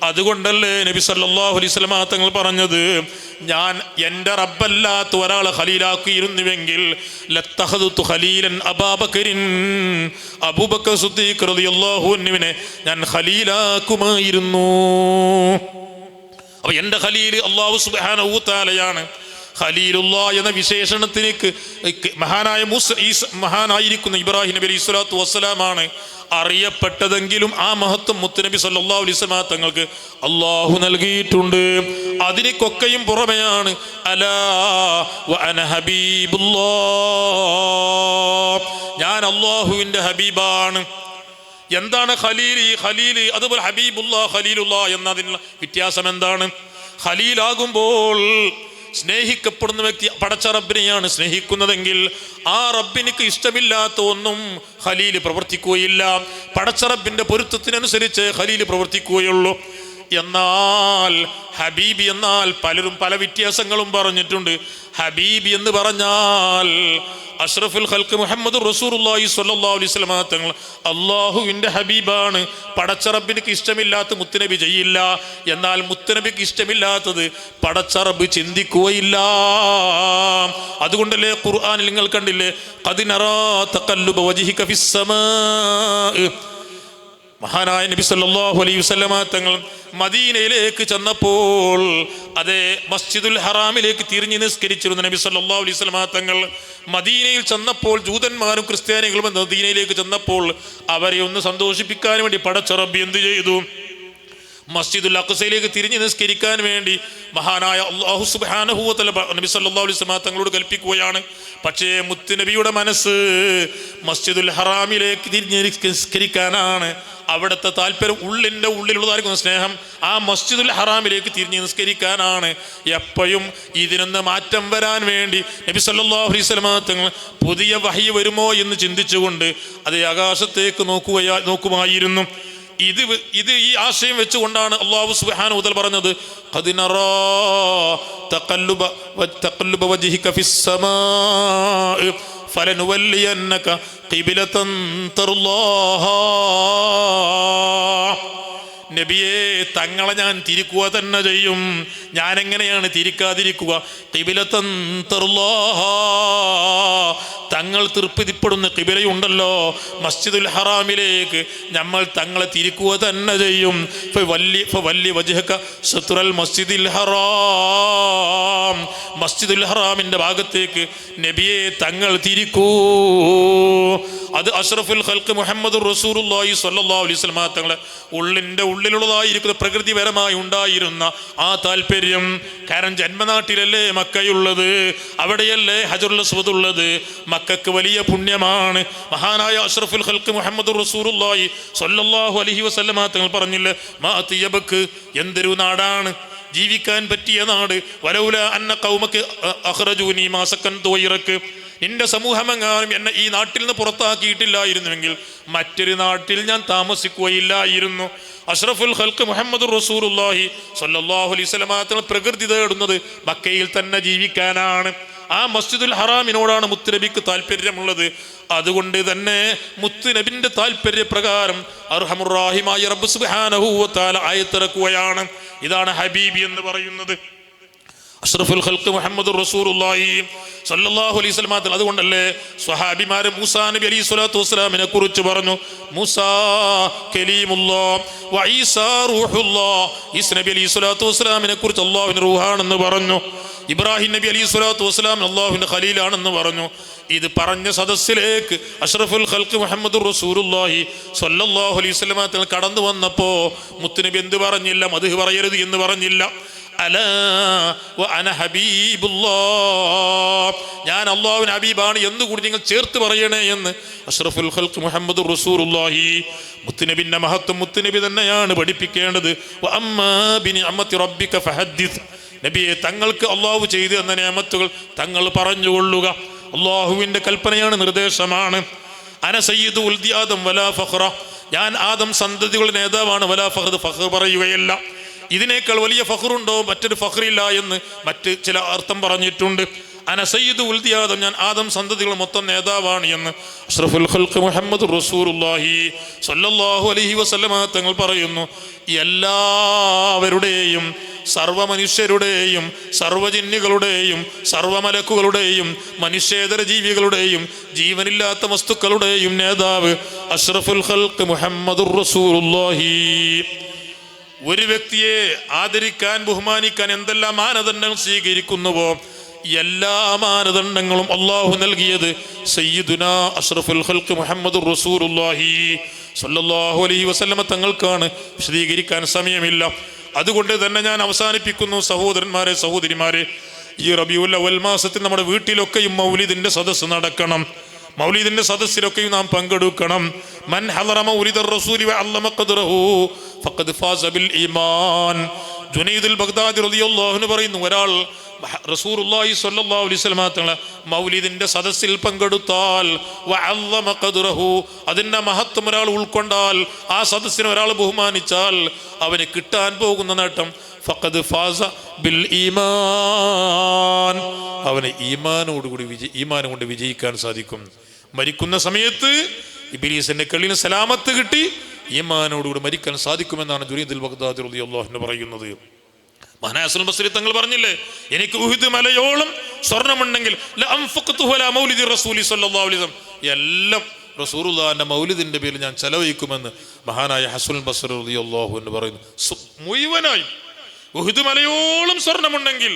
അതുകൊണ്ടല്ലേ നബി സല്ലല്ലാഹു അലൈഹി വസല്ലമ തങ്ങൾ പറഞ്ഞത്, ഞാൻ എൻ്റെ റബ്ബല്ലാത്ത ഒരാളെ ഖലീലാക്കിയിരുന്നുവെങ്കിൽ ലത്തഖദതു ഖലീലൻ അബൂബക്കറിൻ, അബൂബക്കർ സിദ്ദീഖ് റളിയല്ലാഹു അൻഹുവിനെ ഞാൻ ഖലീലാക്കുമായിരുന്നു. അപ്പൊ എൻ്റെ ഖലീൽ അല്ലാഹു സുബ്ഹാനഹു വ തആലയാണ്. ഖലീലുല്ലാ എന്ന വിശേഷണത്തിലേക്ക് മഹാനായിരിക്കുന്ന ഇബ്രാഹിം നബി അലൈഹി സ്വലാത്തു വസ്സലാമാണ് അറിയപ്പെട്ടതെങ്കിലും ആ മഹത്വം മുത്തുനബി സല്ലല്ലാഹു അലൈഹി വസല്ലം തങ്ങൾക്ക് അള്ളാഹു നൽകിയിട്ടുണ്ട്. അതിനൊക്കെയും പുറമെയാണ് അലാ വ അന ഹബീബുല്ലാഹ്, ഞാൻ അള്ളാഹുവിൻ്റെ ഹബീബാണ്. എന്താണ് ഖലീൽ? ഖലീൽ അതുപോലെ ഹബീബുല്ലാ, ഖലീലുല്ലാ എന്നതിനുള്ള വ്യത്യാസം എന്താണ്? ഖലീലാകുമ്പോൾ സ്നേഹിക്കപ്പെടുന്ന വ്യക്തി പടച്ച റബ്ബിനെയാണ് സ്നേഹിക്കുന്നതെങ്കിൽ ആ റബ്ബിനിക്ക് ഇഷ്ടമില്ലാത്ത ഒന്നും ഖലീൽ പ്രവർത്തിക്കുകയില്ല. പടച്ച റബ്ബിന്റെ പൊരുത്തത്തിനനുസരിച്ച് ഖലീൽ പ്രവർത്തിക്കുകയുള്ളൂ. എന്നാൽ ഹബീബി എന്നാൽ പലരും പല വ്യത്യാസങ്ങളും പറഞ്ഞിട്ടുണ്ട്. ഹബീബി എന്ന് പറഞ്ഞാൽ അഷ്റഫുൽ ഖൽഖ് മുഹമ്മദ് റസൂലുള്ളാഹി സ്വല്ലല്ലാഹു അലൈഹി വസല്ലം തങ്ങൾ അള്ളാഹുവിൻ്റെ ഹബീബാണ്. പടച്ച റബ്ബിനിക്ക് ഇഷ്ടമില്ലാത്ത മുത്തുനബി ചെയ്യില്ല. എന്നാൽ മുത്തുനബിക്ക് ഇഷ്ടമില്ലാത്തത് പടച്ച റബ്ബ് ചിന്തിക്കുകയില്ല. അതുകൊണ്ടല്ലേ ഖുർആനിൽ നിങ്ങൾ കണ്ടില്ലേ, ഖദ് നറാ തഖല്ലുബ വജ്ഹിക ഫിസ്സമാ. മഹാനായ നബി സല്ലല്ലാഹു അലൈഹി വസല്ലം തങ്ങൾ മദീനയിലേക്ക് ചെന്നപ്പോൾ അതേ മസ്ജിദുൽ ഹറാമിലേക്ക് തിരിഞ്ഞ് നിസ്കരിച്ചിരുന്ന നബി സല്ലല്ലാഹു അലൈഹി വസല്ലം തങ്ങൾ മദീനയിൽ ചെന്നപ്പോൾ ജൂതന്മാരും ക്രിസ്ത്യാനികളും മദീനയിലേക്ക് ചെന്നപ്പോൾ അവരെ ഒന്ന് സന്തോഷിപ്പിക്കാൻ വേണ്ടി പടച്ച റബ്ബ് എന്ത് ചെയ്തു? മസ്ജിദുൽ അഖ്സയിലേക്ക് തിരിഞ്ഞ് നിസ്കരിക്കാൻ വേണ്ടി മഹാനായ അല്ലാഹു സുബ്ഹാനഹു വ തആല നബി സല്ലല്ലാഹു അലൈഹി വസല്ലം തങ്ങളോട് കൽപ്പിക്കുകയാണ്. പക്ഷേ മുത്തുനബിയുടെ മനസ്സ് മസ്ജിദുൽ ഹറാമിലേക്ക് തിരിഞ്ഞ് നിസ്കരിക്കാനാണ്. അവിടുത്തെ താല്പര്യം, ഉള്ളിൻ്റെ ഉള്ളിലുള്ളതായിരിക്കുന്ന സ്നേഹം ആ മസ്ജിദുൽ ഹറാമിലേക്ക് തിരിഞ്ഞ് നിസ്കരിക്കാനാണ്. എപ്പോഴും ഇതിനൊന്ന് മാറ്റം വരാൻ വേണ്ടി നബി സല്ലല്ലാഹു അലൈഹി വസല്ലം തങ്ങൾ പുതിയ വഹി വരുമോ എന്ന് ചിന്തിച്ചുകൊണ്ട് അതേ ആകാശത്തേക്ക് നോക്കുമായിരുന്നു. ഇത് ഈ ആശയം വെച്ചുകൊണ്ടാണ് അല്ലാഹു സുബ്ഹാനഹു വ തആല പറഞ്ഞത്, ഖദ് നറാ തഖല്ലുബ വജ്ഹിക ഫിസ്സമാ ഫലനുവല്ലിയന്നക ഖിബ്ലതൻ തർളാഹാ. നബിയെ, തങ്ങളെ ഞാൻ തിരിക്കുക തന്നെ ചെയ്യും. ഞാൻ എങ്ങനെയാണ് തിരിക്കാതിരിക്കുക? ഖിബ്ലതൻ തർളാഹാ, തങ്ങൾ തൃപ്തിപ്പെടുന്ന ഖിബ്ലയുണ്ടല്ലോ മസ്ജിദുൽ ഹറാമിലേക്ക് നമ്മൾ തങ്ങളെ തിരിക്കുക തന്നെ ചെയ്യും. ഫവല്ലി വജ്ഹക ശത്റുൽ മസ്ജിദിൽ ഹറാം, മസ്ജിദുൽ ഹറാമിന്റെ ഭാഗത്തേക്ക് നബിയെ തങ്ങൾ തിരിക്കൂ. അത് അഷ്റഫുൽ ഖൽഖ് മുഹമ്മദ് റസൂലുള്ളാഹി സ്വല്ലല്ലാഹു അലൈഹി വസല്ലം തങ്ങളെ ഉള്ളിലുള്ളതായിരിക്കുന്ന പ്രകൃതിപരമായി ഉണ്ടായിരുന്ന ആ താല്പര്യം. കാരണം ജന്മനാട്ടിലല്ലേ മക്കയുള്ളത്, അവിടെയല്ലേ ഹജറുൽ അസ്വദ് ഉള്ളത്. മക്കക്ക് വലിയ പുണ്യമാണ്. മഹാനായ അഷ്റഫുൽ ഖൽഖ് മുഹമ്മദ് റസൂലുള്ളാഹി സ്വല്ലല്ലാഹു അലൈഹി വസല്ലം തങ്ങൾ പറഞ്ഞില്ലേ, മാ തിയബക്ക്, എന്തൊരു നാടാണ്, ജീവിക്കാൻ പറ്റിയ നാട്. വലൗല അന്ന ഖൗമക അഖ്റജൂനി മാ സക്കൻതു വൈറക, നിന്റെ സമൂഹമെങ്ങാനും എന്നെ ഈ നാട്ടിൽ നിന്ന് പുറത്താക്കിയിട്ടില്ലായിരുന്നുവെങ്കിൽ മറ്റൊരു നാട്ടിൽ ഞാൻ താമസിക്കുകയില്ലായിരുന്നു. അഷ്റഫുൽ ഖൽഖ് മുഹമ്മദ് റസൂലുള്ളാഹി സ്വല്ലല്ലാഹു അലൈഹി വസല്ലം തങ്ങൾ പ്രകൃതി തേടുന്നത് മക്കയിൽ തന്നെ ജീവിക്കാനാണ്. ആ മസ്ജിദുൽ ഹറാമിനോടാണ് മുത്തുനബിക്ക് താല്പര്യമുള്ളത്. അതുകൊണ്ട് തന്നെ മുത്തുനബിന്റെ താല്പര്യപ്രകാരം അർഹമുർ റഹീമായ റബ്ബ് സുബ്ഹാനഹു വ തആല ആയത്തിറക്കുകയാണ്. ഇതാണ് ഹബീബി എന്ന് പറയുന്നത്. അഷ്റഫുൽ ഖൽഖ് മുഹമ്മദ് റസൂലുള്ളാഹി സ്വല്ലല്ലാഹു അലൈഹി വസല്ലം. അതുകൊണ്ടല്ലേ സ്വഹാബിമാര് മൂസാ നബി അലൈഹി സ്വലാത്തു വസ്സലാമിനെ കുറിച്ച് പറഞ്ഞു, മൂസാ കലീമുല്ലാഹ് വ ഈസാ റൂഹുല്ലാഹ്. ഈസാ നബി അലൈഹി സ്വലാത്തു വസ്സലാമിനെ കുറിച്ച് അല്ലാഹുവിന്റെ റൂഹാണെന്ന് പറഞ്ഞു. ഇബ്രാഹിം നബി അലൈഹി സ്വലാത്തു വസ്സലാം അല്ലാഹുവിന്റെ ഖലീലാണെന്ന് പറഞ്ഞു. ഇത് പറഞ്ഞ സദസ്സിലേക്ക് അഷ്റഫുൽ ഖൽഖ് മുഹമ്മദ് റസൂലുള്ളാഹി സ്വല്ലല്ലാഹു അലൈഹി വസല്ലം തങ്ങൾ കടന്നു വന്നപ്പോ മുത്തുനബി എന്ത് പറഞ്ഞില്ല? മദ്ഹ് പറയരുത് എന്ന് പറഞ്ഞില്ല. അലാ വ അന ഹബീബുല്ലാഹ്, ഞാൻ അല്ലാഹുവിന്റെ ഹബീബാണ് എന്നുകൂടി നിങ്ങൾ ചേർത്ത് പറയണേ എന്ന് അഷ്റഫുൽ ഖൽഖ് മുഹമ്മദ് റസൂലുള്ളാഹി. മുത്തുനബിന്റെ മഹത്വം മുത്തുനബി തന്നെയാണ് പഠിപ്പിക്കേണ്ടത്. വ അമ്മാ ബിനിഅമതി റബ്ബിക ഫഹദ്ദിസ്, നബിയെ തങ്ങൾക്ക് അല്ലാഹു ചെയ്തു എന്ന നിഅമത്തുകൾ തങ്ങൾ പറഞ്ഞുകൊള്ളുക. അല്ലാഹുവിന്റെ കൽപ്പനയാണ്, നിർദ്ദേശമാണ്. അന സയ്യിദു ഉൽദി ആദം വലാ ഫഖറ, ഞാൻ ആദം സന്തതികളുടെ നേതാവാണ്. വലാ ഫഖർ, ഫഖർ പറയുകയല്ല. ഇതിനേക്കാൾ വലിയ ഫഖറുണ്ടോ? മറ്റൊരു ഫഖറില്ല എന്ന് മറ്റ് ചില അർത്ഥം പറഞ്ഞിട്ടുണ്ട്. അന സയ്യിദു ഉൽദി ആദം, ഞാൻ ആദം സന്തതികൾ മൊത്തം നേതാവാണ് എന്ന് അഷ്റഫുൽ ഖൽഖ് മുഹമ്മദ് റസൂലുള്ളാഹി സ്വല്ലല്ലാഹു അലൈഹി വസല്ലം തങ്ങൾ പറയുന്നു. എല്ലാവരുടെയും സർവ്വ മനുഷ്യരുടെയും സർവ്വജിന്നുകളുടെയും സർവ്വമലക്കുകളുടെയും മനുഷ്യേതര ജീവികളുടെയും ജീവനില്ലാത്ത വസ്തുക്കളുടെയും നേതാവ് അഷ്റഫുൽ ഖൽഖ് മുഹമ്മദുർ റസൂലുള്ളാഹി. ഒരു വ്യക്തിയെ ആദരിക്കാൻ ബഹുമാനിക്കാൻ എന്തെല്ലാം മാനദണ്ഡങ്ങൾ സ്വീകരിക്കുന്നുവോ എല്ലാ മാനദണ്ഡങ്ങളും അള്ളാഹു നൽകിയത് സയ്യിദുനാ അഷ്റഫുൽ ഖൽഖ് മുഹമ്മദുർ റസൂലുള്ളാഹി സ്വല്ലല്ലാഹു അലൈഹി വസല്ലമ തങ്ങൾക്കാണ്. വിശദീകരിക്കാൻ സമയമില്ല. അതുകൊണ്ട് തന്നെ ഞാൻ അവസാനിപ്പിക്കുന്നു. സഹോദരന്മാരെ, സഹോദരിമാരെ, ഈ റബീഉൽ അവ്വൽ മാസത്തിൽ നമ്മുടെ വീട്ടിലൊക്കെയും മൗലിദിന്റെ സദസ്സ് നടക്കണം. മൗലിദിന്റെ സദസ്സിലൊക്കെയും നാം പങ്കെടുക്കണം. മൻ ഹളറ മൗലിദർ റസൂലി വഅല്ലമ ഖദ്റഹു ഫഖദ് ഫാസ ബിൽ ഈമാൻ. ജുനൈദുൽ ബഗ്ദാദി റളിയല്ലാഹു അൻഹു പറയുന്നു, ഒരാൾ റസൂലുള്ളാഹി സ്വല്ലല്ലാഹു അലൈഹി വസല്ലം തങ്ങളുടെ മൗലിദിന്റെ സദസ്സിൽ പങ്കെടുത്താൽ വഅല്ലമ ഖദ്റഹു, അതിന്റെ മഹത്വം ഒരാൾ ഉൾക്കൊണ്ടാൽ, ആ സദസ്സിനെ ഒരാൾ ബഹുമാനിച്ചാൽ അവന് കിട്ടാൻ പോകുന്ന നേട്ടം ഫഖദ് ഫാസ ബിൽ ഈമാൻ, അവന് ഈമാൻ കൊണ്ട് വിജയിക്കാൻ സാധിക്കും. മരിക്കുന്ന സമയത്ത് ഇബ്ലീസിന്റെ കെള്ളിന് സലാമത്ത് കിട്ടി ഈമാനോടുകൂടി മരിക്കാൻ സാധിക്കുമെന്നാണ് ജുനൈദുൽ ബഗ്ദാദി റളിയല്ലാഹു അൻഹു പറയുന്നത്. മഹാനായ ഹസനുൽ ബസ്രി തങ്ങൾ പറഞ്ഞില്ലേ, എനിക്ക് ഉഹുദ് മലയോളം സ്വർണ്ണമുണ്ടെങ്കിൽ ലഅൻഫഖ്തുഹു അലാ മൗലിദി റസൂലി സ്വല്ലല്ലാഹു അലൈഹി വസല്ലം, എല്ലാം റസൂലുള്ളാഹിന്റെ മൗലിദിന്റെ പേരിൽ ഞാൻ ചെലവഴിക്കുമെന്ന് മഹാനായ ഹസനുൽ ബസ്രി റളിയല്ലാഹു അൻഹു പറയുന്നു. മുഴുവനായി ഉഹുദ് മലയോളം സ്വർണ്ണമുണ്ടെങ്കിൽ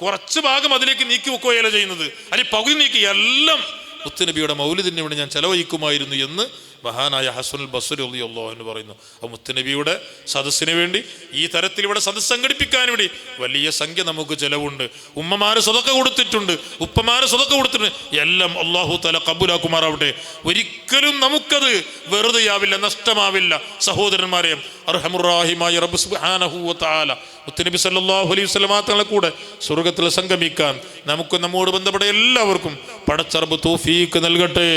കുറച്ച് ഭാഗം അതിലേക്ക് നീക്കി വെക്കുകയല്ല ചെയ്യുന്നത്, അല്ലെങ്കിൽ പകുതി നീക്കി എല്ലാം മുത്തുനബിയുടെ മൗലിദിന് വേണ്ടി ഞാൻ ചെലവഴിക്കുമായിരുന്നു എന്ന് മഹാനായ ഹസനുൽ ബസ്രി റളിയല്ലാഹു അൻഹു പറയുന്നു. അപ്പോൾ മുത്തുനബിയുടെ സദസ്സിന് വേണ്ടി ഈ തരത്തിൽ ഇവിടെ സദസ്സ് സംഘടിപ്പിക്കാൻ വേണ്ടി വലിയ സംഖ്യ നമുക്ക് ചെലവുണ്ട്. ഉമ്മമാര് സ്വതക്ക കൊടുത്തിട്ടുണ്ട്, ഉപ്പമാര് സ്വതക്ക കൊടുത്തിട്ടുണ്ട്. എല്ലാം അല്ലാഹു തആല ഖബൂലാക്കുമാറാവട്ടെ. ഒരിക്കലും നമുക്കത് വെറുതെയാവില്ല, നഷ്ടമാവില്ല. സഹോദരന്മാരെ, അർഹമുർ റഹീമായ റബ്ബ് സുബ്ഹാനഹു വ തആല മുത്തുനബി സല്ലല്ലാഹു അലൈഹി വസല്ലം തങ്ങളെ കൂടെ സ്വർഗ്ഗത്തിൽ സംഗമിക്കാൻ നമുക്ക് നമ്മോട് ബന്ധപ്പെട്ട എല്ലാവർക്കും പടച്ച റബ്ബ് തൗഫീഖ് നൽകട്ടെ.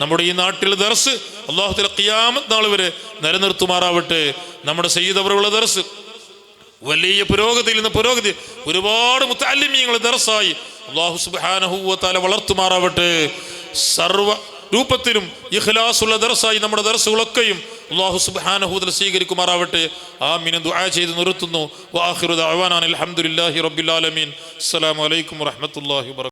നമ്മുടെ ഈ നാട്ടിൽ ദർസ് അല്ലാഹു തആല ഖിയാമത്ത് നാൾ വരെ നിലനിർത്തുമാറാവട്ടെ. നമ്മുടെ സയ്യിദ് അവറുകളുടെ ദർസ് വലിയ പുരോഗതിയിൽ നിന്ന് പുരോഗതി, ഒരുപാട് മുത്തഅല്ലിമീങ്ങൾ ദർസായി അല്ലാഹു സുബ്ഹാനഹു വ തആല വളർത്തുമാറാവട്ടെ. സർവ രൂപത്തിലും ഇഖ്ലാസുള്ള ദർസായി നമ്മുടെ ദർസുകളൊക്കെയും അല്ലാഹു സുബ്ഹാനഹു വ തആല സ്വീകരിക്കുമാറാവട്ടെ. ആമീൻ. ദുആ ചെയ്ത് നിർത്തുന്നു. വആഖിറു ദഅവാനാ അൽഹംദുലില്ലാഹി റബ്ബിൽ ആലമീൻ. അസ്സലാമു അലൈക്കും വറഹ്മത്തുള്ളാഹി വബറകാതുഹു.